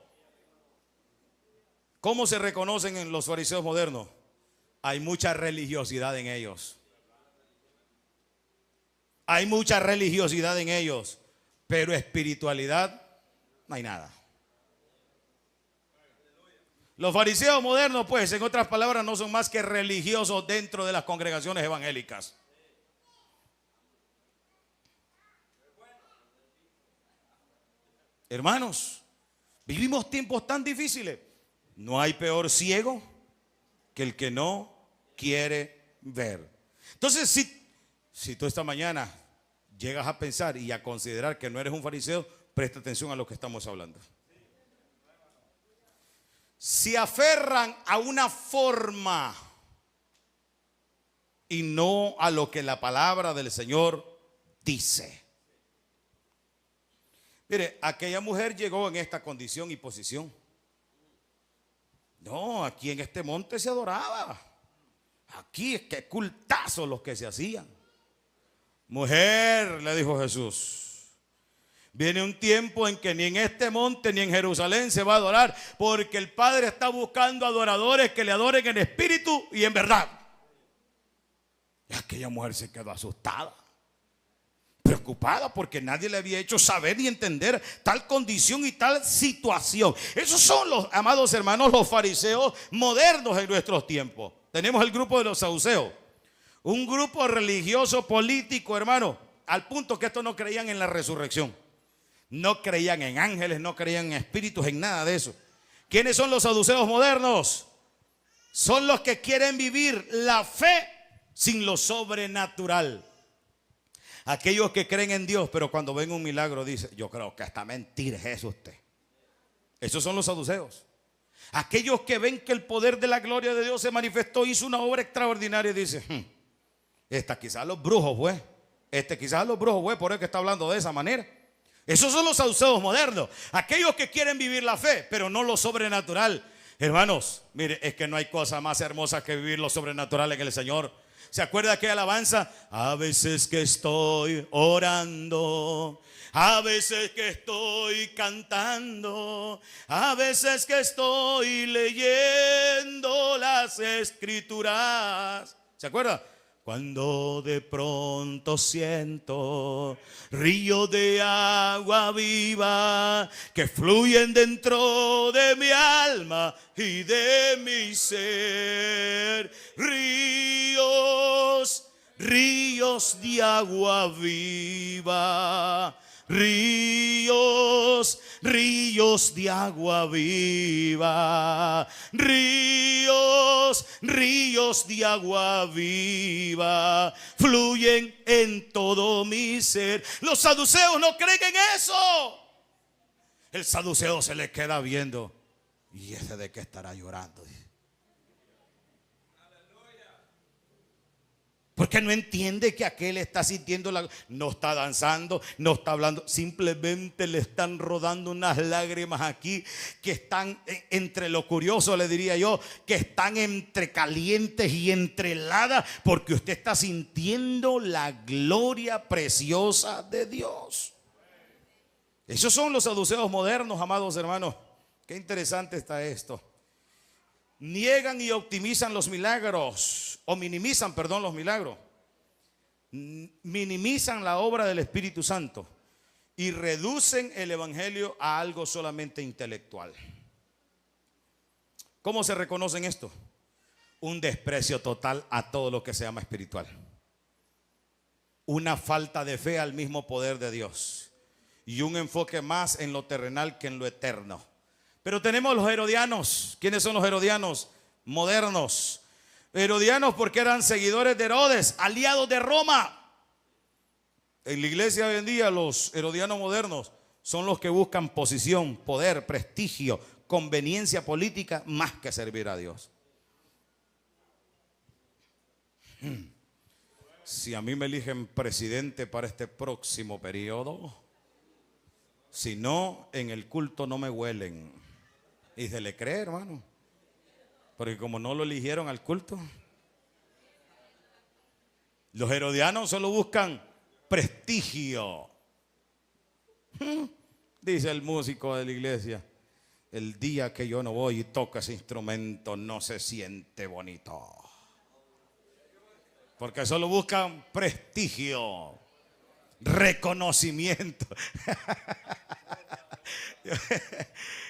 ¿Cómo se reconocen en los fariseos modernos? Hay mucha religiosidad en ellos. Hay mucha religiosidad en ellos, pero espiritualidad no hay nada. Los fariseos modernos, pues, en otras palabras, no son más que religiosos dentro de las congregaciones evangélicas. Hermanos, vivimos tiempos tan difíciles. No hay peor ciego que el que no quiere ver. Entonces, si tú esta mañana llegas a pensar y a considerar que no eres un fariseo, presta atención a lo que estamos hablando. Se aferran a una forma y no a lo que la palabra del Señor dice. Mire, aquella mujer llegó en esta condición y posición. No, aquí en este monte se adoraba. Aquí es que cultazos los que se hacían. Mujer, le dijo Jesús, viene un tiempo en que ni en este monte ni en Jerusalén se va a adorar, porque el Padre está buscando adoradores que le adoren en espíritu y en verdad. Y aquella mujer se quedó asustada, preocupada, porque nadie le había hecho saber ni entender tal condición y tal situación. Esos son los, amados hermanos, los fariseos modernos en nuestros tiempos. Tenemos el grupo de los saduceos, un grupo religioso político, hermano, al punto que estos no creían en la resurrección. No creían en ángeles, no creían en espíritus, en nada de eso. ¿Quiénes son los saduceos modernos? Son los que quieren vivir la fe sin lo sobrenatural. Aquellos que creen en Dios, pero cuando ven un milagro dicen, yo creo que hasta mentira es usted. Esos son los saduceos. Aquellos que ven que el poder de la gloria de Dios se manifestó, hizo una obra extraordinaria y dicen, esta quizás los brujos fue. Quizás los brujos fue, por eso que está hablando de esa manera. Esos son los saduceos modernos. Aquellos que quieren vivir la fe, pero no lo sobrenatural. Hermanos, mire, es que no hay cosa más hermosa que vivir lo sobrenatural en el Señor. ¿Se acuerda de aquella alabanza? A veces que estoy orando, a veces que estoy cantando, a veces que estoy leyendo las escrituras. ¿Se acuerda? Cuando de pronto siento ríos de agua viva que fluyen dentro de mi alma y de mi ser. Ríos, ríos de agua viva. Ríos, ríos de agua viva. Ríos, ríos de agua viva fluyen en todo mi ser. Los saduceos no creen en eso. El saduceo se le queda viendo. ¿Y ese de qué estará llorando? Porque no entiende que aquel está sintiendo no está danzando, no está hablando, simplemente le están rodando unas lágrimas aquí que están entre lo curioso, le diría yo, que están entre calientes y entre heladas, porque usted está sintiendo la gloria preciosa de Dios. Esos son los saduceos modernos, amados hermanos. Qué interesante está esto. Niegan y optimizan los milagros, o minimizan, perdón, los milagros. Minimizan la obra del Espíritu Santo y reducen el evangelio a algo solamente intelectual. ¿Cómo se reconoce en esto? Un desprecio total a todo lo que se llama espiritual. Una falta de fe al mismo poder de Dios y un enfoque más en lo terrenal que en lo eterno. Pero tenemos los herodianos. ¿Quiénes son los herodianos? Modernos. Herodianos porque eran seguidores de Herodes, aliados de Roma. En la iglesia hoy en día los herodianos modernos son los que buscan posición, poder, prestigio, conveniencia política más que servir a Dios. Si a mí me eligen presidente para este próximo periodo, si no, en el culto no me huelen. Y se le cree, hermano, porque como no lo eligieron al culto. Los herodianos solo buscan prestigio. Dice el músico de la iglesia, el día que yo no voy y toco ese instrumento no se siente bonito, porque solo buscan prestigio, reconocimiento.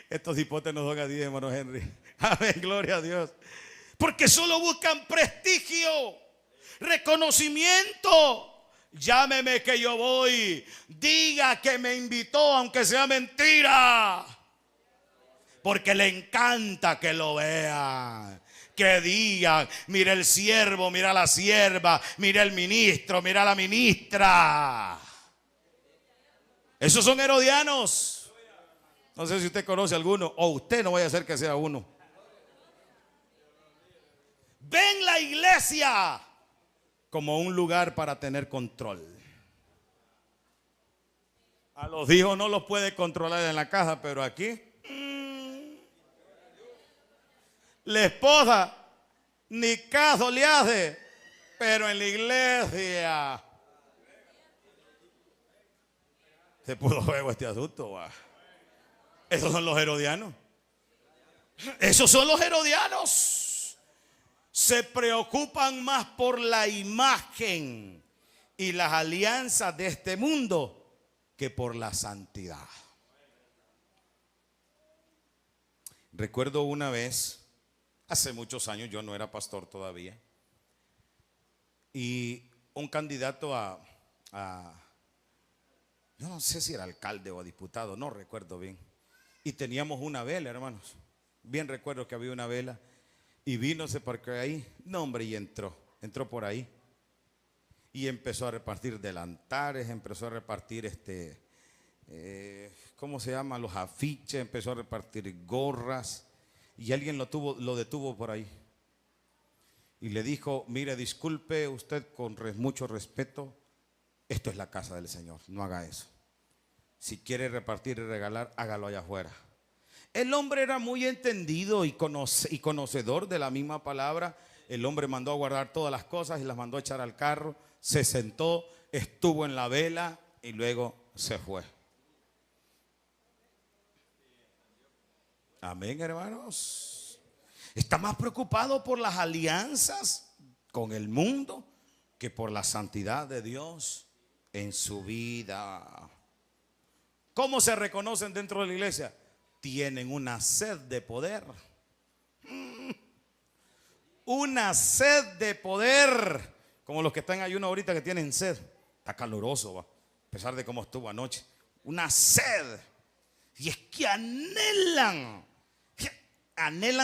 Estos hipotes nos son a 10, hermano Henry. Amén, gloria a Dios. Porque solo buscan prestigio, reconocimiento. Llámeme que yo voy. Diga que me invitó, aunque sea mentira. Porque le encanta que lo vean. Que digan, mira el siervo, mira la sierva, mira el ministro, mira la ministra. Esos son herodianos. No sé si usted conoce alguno, o usted no vaya a ser que sea uno. Ven la iglesia como un lugar para tener control. A los hijos no los puede controlar en la casa, pero aquí la esposa ni caso le hace, pero en la iglesia se pudo ver este asunto. Va. Esos son los herodianos. Esos son los herodianos. Se preocupan más por la imagen y las alianzas de este mundo que por la santidad. Recuerdo una vez, hace muchos años, yo no era pastor todavía, y un candidato yo no sé si era alcalde o diputado, no recuerdo bien, y teníamos una vela, hermanos. Bien recuerdo que había una vela. Y vino, se parqueó ahí. No, hombre, y entró por ahí. Y empezó a repartir delantares, empezó a repartir ¿cómo se llama? Los afiches, empezó a repartir gorras. Y alguien lo detuvo por ahí. Y le dijo, mire, disculpe usted con mucho respeto, esto es la casa del Señor, no haga eso. Si quiere repartir y regalar, hágalo allá afuera. El hombre era muy entendido y conocedor de la misma palabra. El hombre mandó a guardar todas las cosas y las mandó a echar al carro. Se sentó, estuvo en la vela y luego se fue. Amén, hermanos. Está más preocupado por las alianzas con el mundo que por la santidad de Dios en su vida. ¿Cómo se reconocen dentro de la iglesia? Tienen una sed de poder. Una sed de poder. Como los que están en ayuno ahorita que tienen sed. Está caluroso, va, a pesar de cómo estuvo anoche. Una sed. Y es que anhelan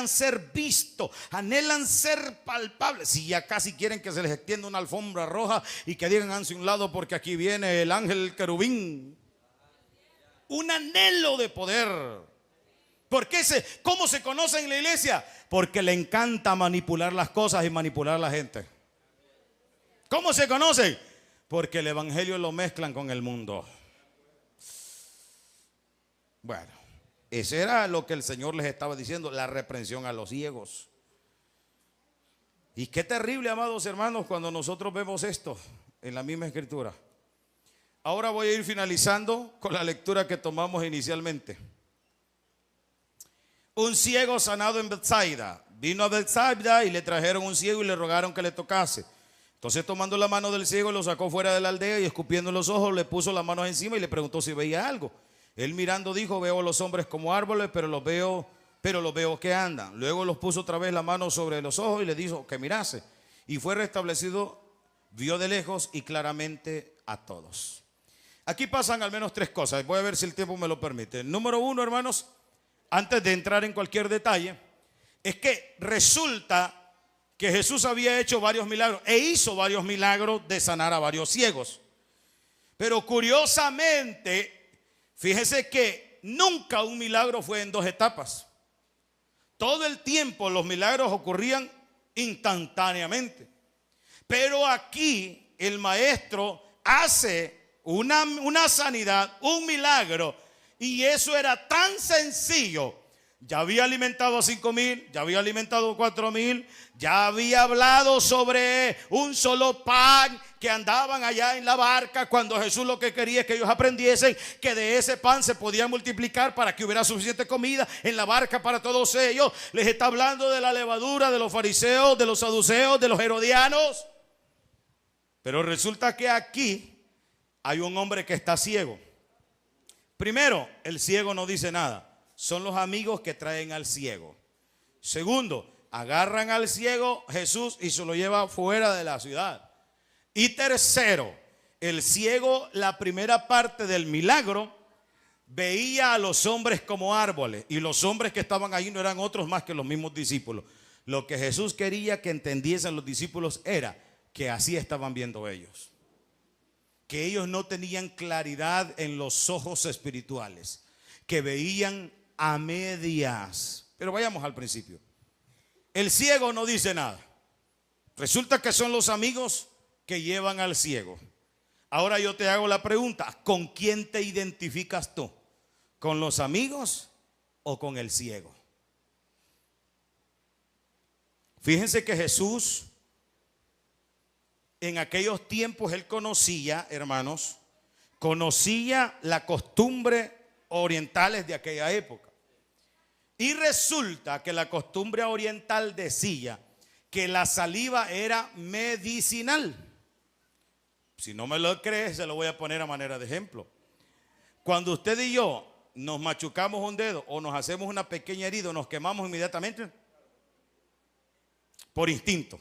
ser vistos, anhelan ser palpables. Si ya casi quieren que se les extienda una alfombra roja y que digan hacia un lado porque aquí viene el ángel querubín. Un anhelo de poder. ¿Cómo se conoce en la iglesia? Porque le encanta manipular las cosas y manipular a la gente. ¿Cómo se conocen? Porque el evangelio lo mezclan con el mundo. Bueno, eso era lo que el Señor les estaba diciendo, la reprensión a los ciegos. Y qué terrible, amados hermanos, cuando nosotros vemos esto en la misma escritura. Ahora voy a ir finalizando con la lectura que tomamos inicialmente. Un ciego sanado en Bethsaida. Vino a Bethsaida y le trajeron un ciego y le rogaron que le tocase. Entonces, tomando la mano del ciego, lo sacó fuera de la aldea y escupiendo los ojos, le puso las manos encima y le preguntó si veía algo. Él mirando dijo, veo a los hombres como árboles, pero los veo que andan. Luego los puso otra vez la mano sobre los ojos y le dijo que mirase. Y fue restablecido, vio de lejos y claramente a todos. Aquí pasan al menos tres cosas. Voy a ver si el tiempo me lo permite. Número uno, hermanos, antes de entrar en cualquier detalle, es que resulta que Jesús había hecho varios milagros e hizo varios milagros de sanar a varios ciegos. Pero curiosamente, fíjese que nunca un milagro fue en dos etapas. Todo el tiempo los milagros ocurrían instantáneamente. Pero aquí el maestro hace una sanidad, un milagro, y eso era tan sencillo. Ya había alimentado a 5,000, ya había alimentado a 4,000, ya había hablado sobre un solo pan que andaban allá en la barca, cuando Jesús lo que quería es que ellos aprendiesen que de ese pan se podía multiplicar para que hubiera suficiente comida en la barca para todos ellos. Les está hablando de la levadura de los fariseos, de los saduceos, de los herodianos. Pero resulta que aquí hay un hombre que está ciego. Primero, el ciego no dice nada. Son los amigos que traen al ciego. Segundo, agarran al ciego Jesús y se lo lleva fuera de la ciudad. Y tercero, el ciego, la primera parte del milagro, veía a los hombres como árboles. Y los hombres que estaban ahí no eran otros más que los mismos discípulos. Lo que Jesús quería que entendiesen los discípulos era que así estaban viendo ellos. Que ellos no tenían claridad en los ojos espirituales, que veían a medias. Pero vayamos al principio. El ciego no dice nada. Resulta que son los amigos que llevan al ciego. Ahora yo te hago la pregunta, ¿con quién te identificas tú? ¿Con los amigos o con el ciego? Fíjense que Jesús en aquellos tiempos él conocía, hermanos, conocía la costumbre orientales de aquella época. Y resulta que la costumbre oriental decía que la saliva era medicinal. Si no me lo crees, se lo voy a poner a manera de ejemplo. Cuando usted y yo nos machucamos un dedo o nos hacemos una pequeña herida, nos quemamos inmediatamente por instinto.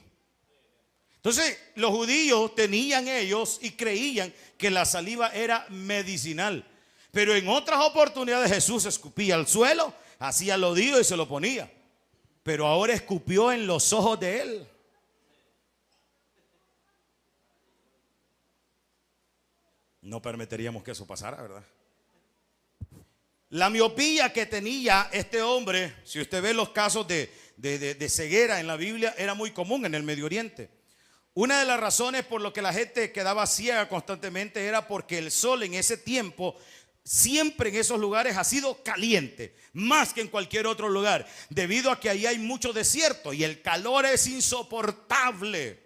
Entonces los judíos tenían ellos y creían que la saliva era medicinal. Pero en otras oportunidades Jesús escupía al suelo, hacía lodío y se lo ponía. Pero ahora escupió en los ojos de él. No permitiríamos que eso pasara, ¿verdad? La miopía que tenía este hombre, si usted ve los casos de ceguera en la Biblia, era muy común en el Medio Oriente. Una de las razones por lo que la gente quedaba ciega constantemente era porque el sol en ese tiempo, siempre en esos lugares ha sido caliente, más que en cualquier otro lugar, debido a que ahí hay mucho desierto y el calor es insoportable.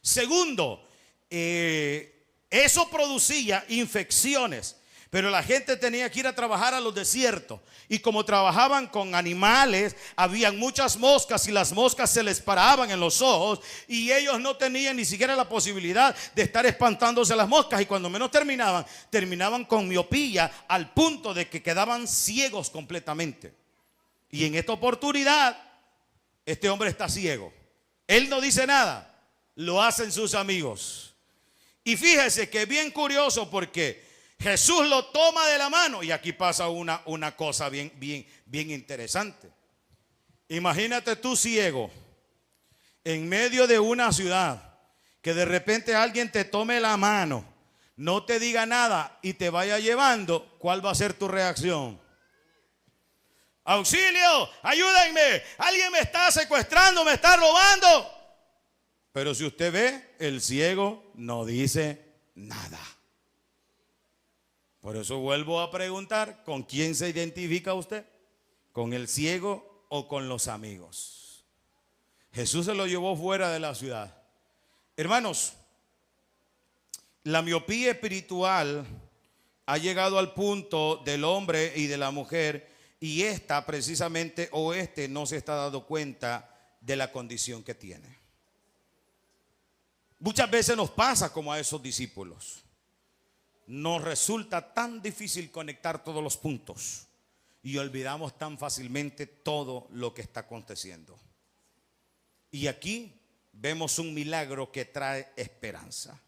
Segundo, eso producía infecciones. Pero la gente tenía que ir a trabajar a los desiertos. Y como trabajaban con animales, habían muchas moscas y las moscas se les paraban en los ojos. Y ellos no tenían ni siquiera la posibilidad de estar espantándose las moscas. Y cuando menos terminaban con miopía al punto de que quedaban ciegos completamente. Y en esta oportunidad, este hombre está ciego. Él no dice nada, lo hacen sus amigos. Y fíjese que es bien curioso porque Jesús lo toma de la mano y aquí pasa una cosa bien interesante. Imagínate tú ciego en medio de una ciudad, que de repente alguien te tome la mano, no te diga nada y te vaya llevando. ¿Cuál va a ser tu reacción? ¡Auxilio! ¡Ayúdenme! ¡Alguien me está secuestrando! ¡Me está robando! Pero si usted ve, el ciego no dice nada. Por eso vuelvo a preguntar, ¿con quién se identifica usted? ¿Con el ciego o con los amigos? Jesús se lo llevó fuera de la ciudad. Hermanos, la miopía espiritual ha llegado al punto del hombre y de la mujer, y esta precisamente no se está dando cuenta de la condición que tiene. Muchas veces nos pasa como a esos discípulos. Nos resulta tan difícil conectar todos los puntos y olvidamos tan fácilmente todo lo que está aconteciendo. Y aquí vemos un milagro que trae esperanza.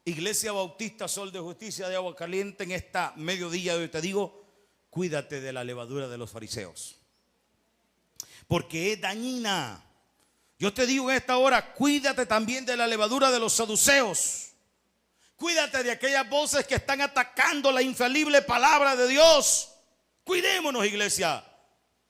Iglesia Bautista Sol de Justicia de Agua Caliente, en esta mediodía yo te digo, cuídate de la levadura de los fariseos, porque es dañina. Yo te digo en esta hora, cuídate también de la levadura de los saduceos. Cuídate de aquellas voces que están atacando la infalible palabra de Dios. Cuidémonos, iglesia.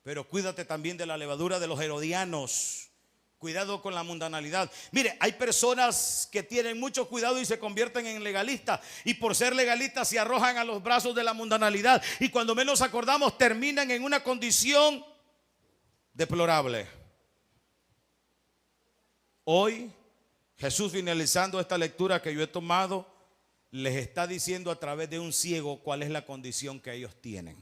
Pero cuídate también de la levadura de los herodianos. Cuidado con la mundanalidad. Mire, hay personas que tienen mucho cuidado y se convierten en legalistas. Y por ser legalistas se arrojan a los brazos de la mundanalidad. Y cuando menos acordamos terminan en una condición deplorable. Hoy Jesús, finalizando esta lectura que yo he tomado, les está diciendo a través de un ciego cuál es la condición que ellos tienen.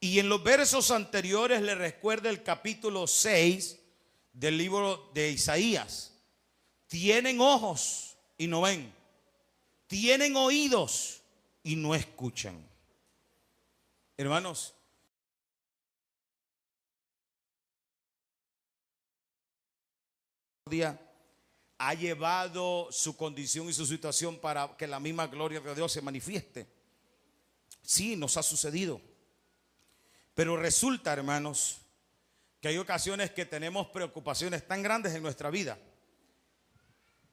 Y en los versos anteriores les recuerda el capítulo 6 del libro de Isaías. Tienen ojos y no ven. Tienen oídos y no escuchan. Hermanos, ha llevado su condición y su situación para que la misma gloria de Dios se manifieste. Sí, nos ha sucedido. Pero resulta, hermanos, que hay ocasiones que tenemos preocupaciones tan grandes en nuestra vida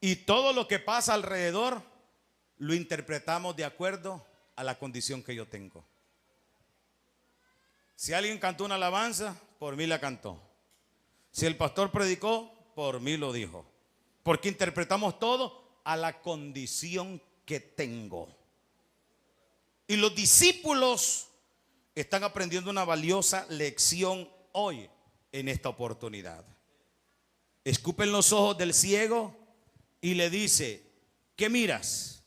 y todo lo que pasa alrededor lo interpretamos de acuerdo a la condición que yo tengo. Si alguien cantó una alabanza, por mí la cantó. Si el pastor predicó, por mí lo dijo. Porque interpretamos todo a la condición que tengo. Y los discípulos están aprendiendo una valiosa lección hoy en esta oportunidad. Escupen los ojos del ciego y le dice: ¿qué miras?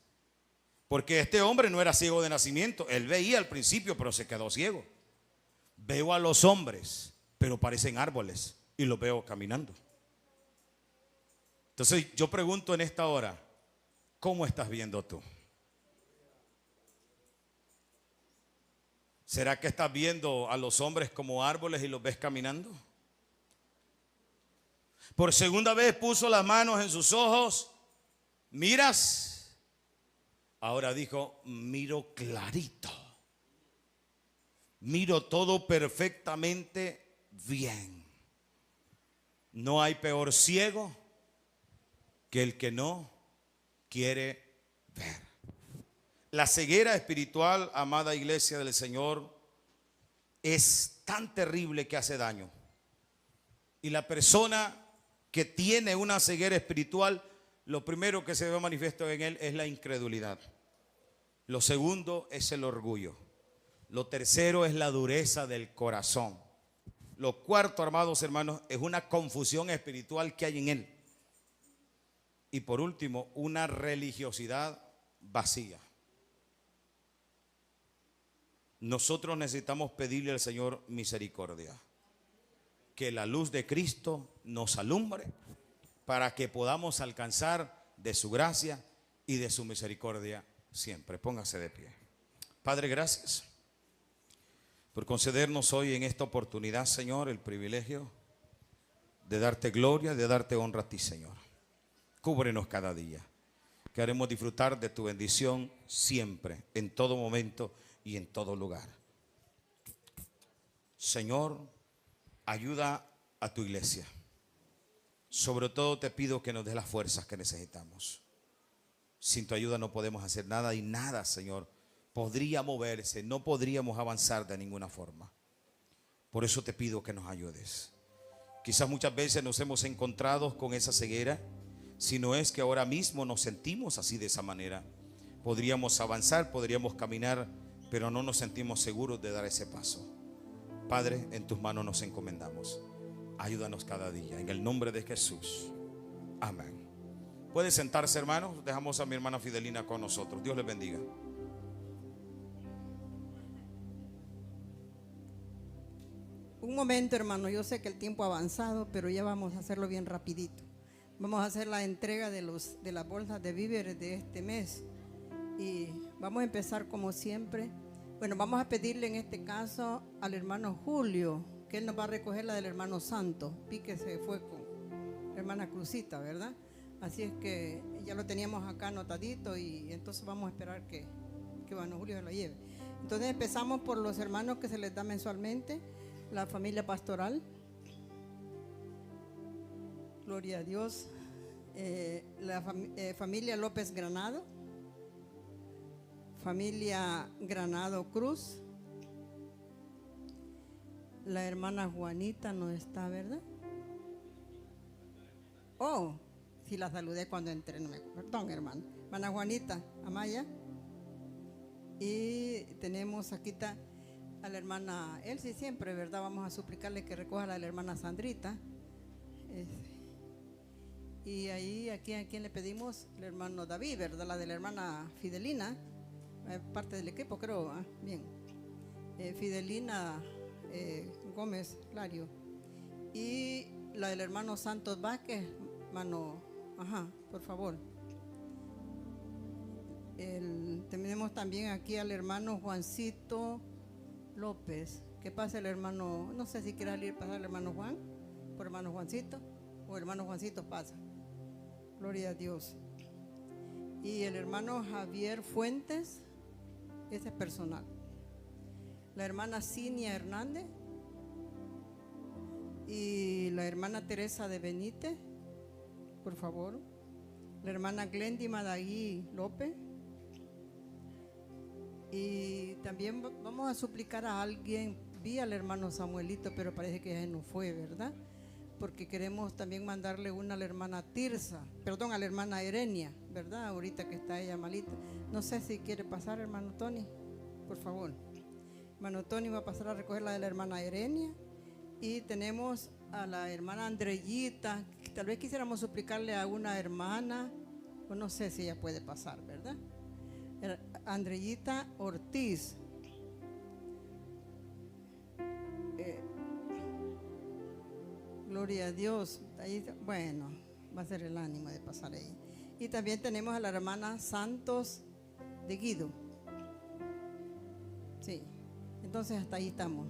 Porque este hombre no era ciego de nacimiento. Él veía al principio, pero se quedó ciego. Veo a los hombres, pero parecen árboles y los veo caminando. Entonces yo pregunto en esta hora, ¿cómo estás viendo tú? ¿Será que estás viendo a los hombres como árboles y los ves caminando? Por segunda vez puso las manos en sus ojos. ¿Miras? Ahora dijo: miro clarito. Miro todo perfectamente bien. No hay peor ciego que el que no quiere ver. La ceguera espiritual, amada iglesia del Señor, es tan terrible que hace daño. Y la persona que tiene una ceguera espiritual, lo primero que se ve manifiesto en él es la incredulidad. Lo segundo es el orgullo. Lo tercero es la dureza del corazón. Lo cuarto, amados hermanos, es una confusión espiritual que hay en él. Y por último, una religiosidad vacía. Nosotros necesitamos pedirle al Señor misericordia. Que la luz de Cristo nos alumbre para que podamos alcanzar de su gracia y de su misericordia siempre. Póngase de pie. Padre, gracias por concedernos hoy en esta oportunidad, Señor, el privilegio de darte gloria, de darte honra a ti, Señor. Cúbrenos cada día. Queremos disfrutar de tu bendición siempre, en todo momento y en todo lugar. Señor, ayuda a tu iglesia. Sobre todo te pido que nos des las fuerzas que necesitamos. Sin tu ayuda no podemos hacer nada y nada, Señor, podría moverse, no podríamos avanzar de ninguna forma. Por eso te pido que nos ayudes. Quizás muchas veces nos hemos encontrado con esa ceguera. Si no es que ahora mismo nos sentimos así, de esa manera, podríamos avanzar, podríamos caminar, pero no nos sentimos seguros de dar ese paso. Padre, en tus manos nos encomendamos. Ayúdanos cada día, en el nombre de Jesús. Amén. Puede sentarse, hermanos. Dejamos a mi hermana Fidelina con nosotros. Dios les bendiga. Un momento, hermano, yo sé que el tiempo ha avanzado, pero ya vamos a hacerlo bien rapidito. Vamos a hacer la entrega de las bolsas de víveres de este mes. Y vamos a empezar como siempre. Bueno, vamos a pedirle en este caso al hermano Julio, que él nos va a recoger la del hermano Santo. Pique se fue con la hermana Cruzita, ¿verdad? Así es que ya lo teníamos acá anotadito y entonces vamos a esperar que hermano Julio se lo lleve. Entonces empezamos por los hermanos que se les da mensualmente, la familia pastoral. Gloria a Dios. La familia López Granado, familia Granado Cruz. La hermana Juanita no está, ¿verdad? Oh, sí la saludé cuando entré, no me acuerdo. Perdón, hermano. Hermana Juanita Amaya. Y tenemos aquí a la hermana Elsie siempre, ¿verdad? Vamos a suplicarle que recoja a la hermana Sandrita. Y ahí, aquí a quien le pedimos, el hermano David, ¿verdad? La de la hermana Fidelina, parte del equipo, creo. Bien. Fidelina Gómez Lario. Y la del hermano Santos Vázquez, hermano, por favor. Tenemos también aquí al hermano Juancito López. ¿Qué pasa el hermano? No sé si quiere ir pasar el hermano Juan, por hermano Juancito, o hermano Juancito pasa. Gloria a Dios. Y el hermano Javier Fuentes, ese es personal. La hermana Cinia Hernández y la hermana Teresa de Benítez, por favor. La hermana Glendy Madaí López. Y también vamos a suplicar a alguien. Vi al hermano Samuelito, pero parece que ya no fue, ¿verdad? Porque queremos también mandarle una a la hermana Tirsa, perdón, a la hermana Erenia, ¿verdad? Ahorita que está ella malita. No sé si quiere pasar, hermano Tony, por favor. Hermano Tony va a pasar a recoger la de la hermana Erenia. Y tenemos a la hermana Andrellita. Tal vez quisiéramos suplicarle a una hermana, o no sé si ella puede pasar, ¿verdad? Andrellita Ortiz. Gloria a Dios. Ahí, bueno, va a ser el ánimo de pasar ahí. Y también tenemos a la hermana Santos de Guido. Sí, entonces hasta ahí estamos.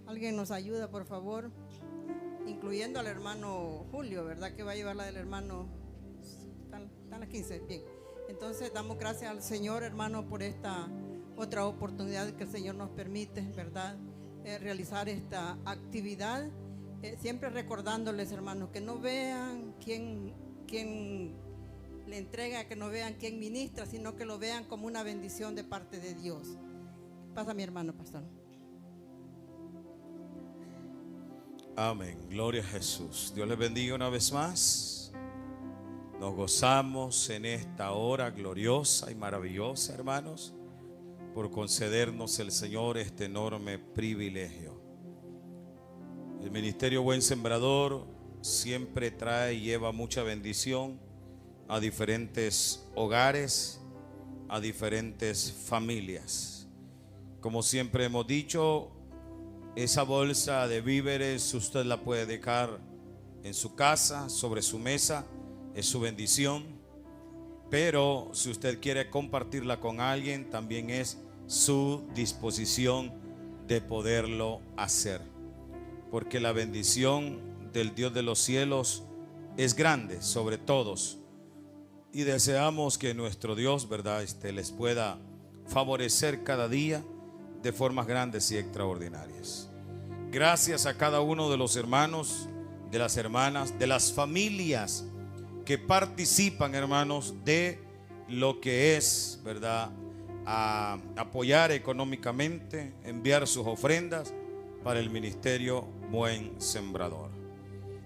¿Alguien nos ayuda, por favor? Incluyendo al hermano Julio, ¿verdad? Que va a llevar la del hermano. Están las 15, bien. Entonces damos gracias al Señor, hermano, por esta otra oportunidad que el Señor nos permite, ¿verdad? Realizar esta actividad. Siempre recordándoles, hermanos, que no vean quién le entrega, que no vean quién ministra, sino que lo vean como una bendición de parte de Dios. Pasa mi hermano, pastor. Amén, gloria a Jesús. Dios les bendiga una vez más. Nos gozamos en esta hora gloriosa y maravillosa, hermanos, por concedernos el Señor este enorme privilegio. El ministerio Buen Sembrador siempre trae y lleva mucha bendición a diferentes hogares, a diferentes familias. Como siempre hemos dicho, esa bolsa de víveres usted la puede dejar en su casa, sobre su mesa, es su bendición. Pero si usted quiere compartirla con alguien, también es su disposición de poderlo hacer. Porque la bendición del Dios de los cielos es grande sobre todos. Y deseamos que nuestro Dios, ¿verdad?, les pueda favorecer cada día de formas grandes y extraordinarias. Gracias a cada uno de los hermanos, de las hermanas, de las familias que participan, hermanos, de lo que es, ¿verdad?, a apoyar económicamente, enviar sus ofrendas para el ministerio Buen Sembrador.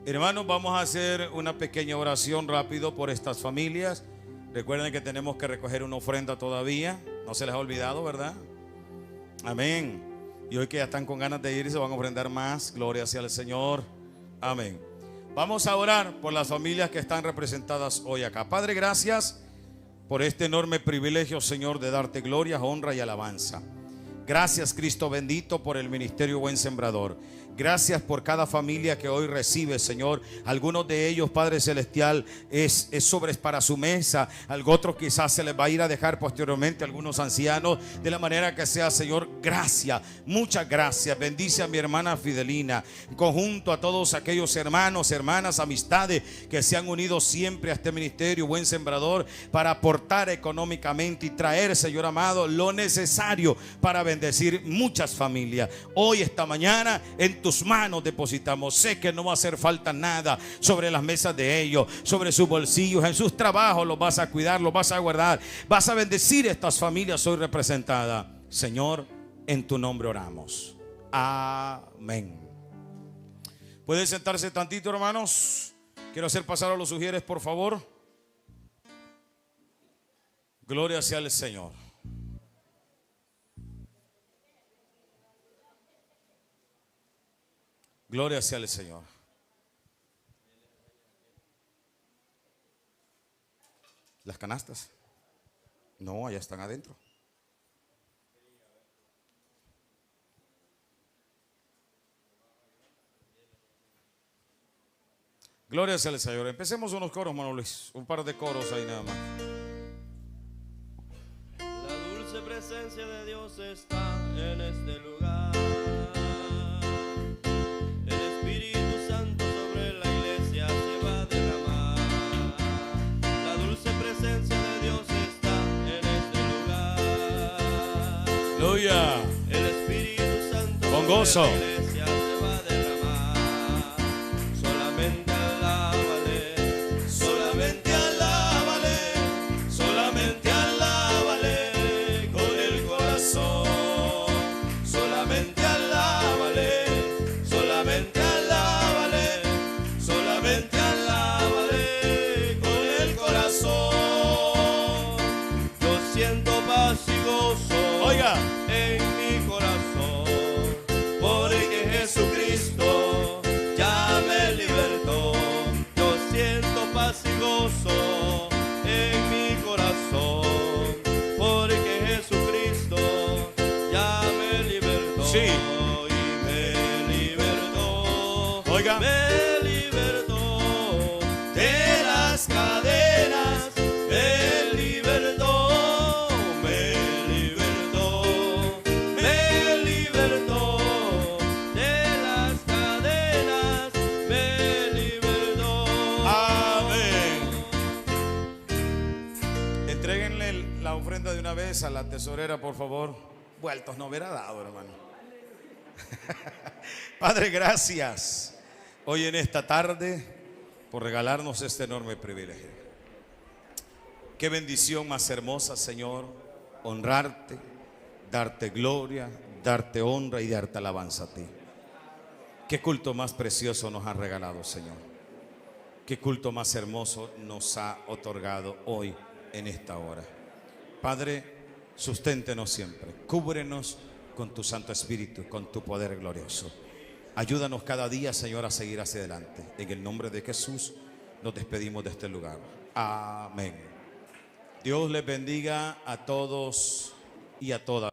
Hermanos, vamos a hacer una pequeña oración rápido por estas familias. Recuerden que tenemos que recoger una ofrenda todavía. No se les ha olvidado, ¿verdad? Amén. Y hoy que ya están con ganas de ir, se van a ofrendar más. Gloria sea al Señor. Amén. Vamos a orar por las familias que están representadas hoy acá. Padre, gracias por este enorme privilegio, Señor, de darte gloria, honra y alabanza. Gracias, Cristo bendito, por el ministerio Buen Sembrador. Gracias por cada familia que hoy recibe, Señor. Algunos de ellos, Padre Celestial, es sobre para su mesa. Algo otro quizás se les va a ir a dejar posteriormente a algunos ancianos. De la manera que sea, Señor, gracias. Muchas gracias. Bendice a mi hermana Fidelina. En conjunto a todos aquellos hermanos, hermanas, amistades que se han unido siempre a este ministerio Buen Sembrador para aportar económicamente y traer, Señor amado, lo necesario para bendecir muchas familias. Hoy, esta mañana, en tus manos depositamos. Sé que no va a hacer falta nada sobre las mesas de ellos, sobre sus bolsillos, en sus trabajos. Los vas a cuidar, los vas a guardar. Vas a bendecir estas familias hoy representadas. Señor, en tu nombre oramos. Amén. ¿Pueden sentarse tantito, hermanos? Quiero hacer pasar a los sugieres, por favor. Gloria sea al Señor. Gloria sea al Señor. ¿Las canastas? No, allá están adentro. Gloria sea al Señor. Empecemos unos coros, hermano Luis. Un par de coros ahí nada más. presencia de Dios está en este lugar. El Espíritu Santo sobre la iglesia se va a derramar. La dulce presencia de Dios está en este lugar. Aleluya. El Espíritu Santo Con gozo. sobre la iglesia se va a derramar. Solamente alábale, solamente alábale, solamente alábale con el corazón. Solamente alábale, solamente alábale, solamente alábale con el corazón. Yo siento paz y gozo. Oiga. En mi corazón, porque Jesucristo ya me libertó. Yo siento paz y gozo en mi corazón, porque Jesucristo ya me libertó. Sí. Y me libertó. Oiga. Me libertó de las cadenas. Me libertó. Me libertó. Me libertó de las cadenas. Me libertó. Amén. Entréguenle la ofrenda de una vez a la tesorera, por favor. Vueltos no hubiera dado, hermano. Padre, gracias hoy en esta tarde por regalarnos este enorme privilegio. Qué bendición más hermosa, Señor, honrarte, darte gloria, darte honra y darte alabanza a ti. Qué culto más precioso nos has regalado, Señor. Qué culto más hermoso nos ha otorgado hoy en esta hora. Padre, susténtenos siempre, cúbrenos con tu Santo Espíritu, con tu poder glorioso. Ayúdanos cada día, Señor, a seguir hacia adelante. En el nombre de Jesús nos despedimos de este lugar. Amén. Dios les bendiga a todos y a todas.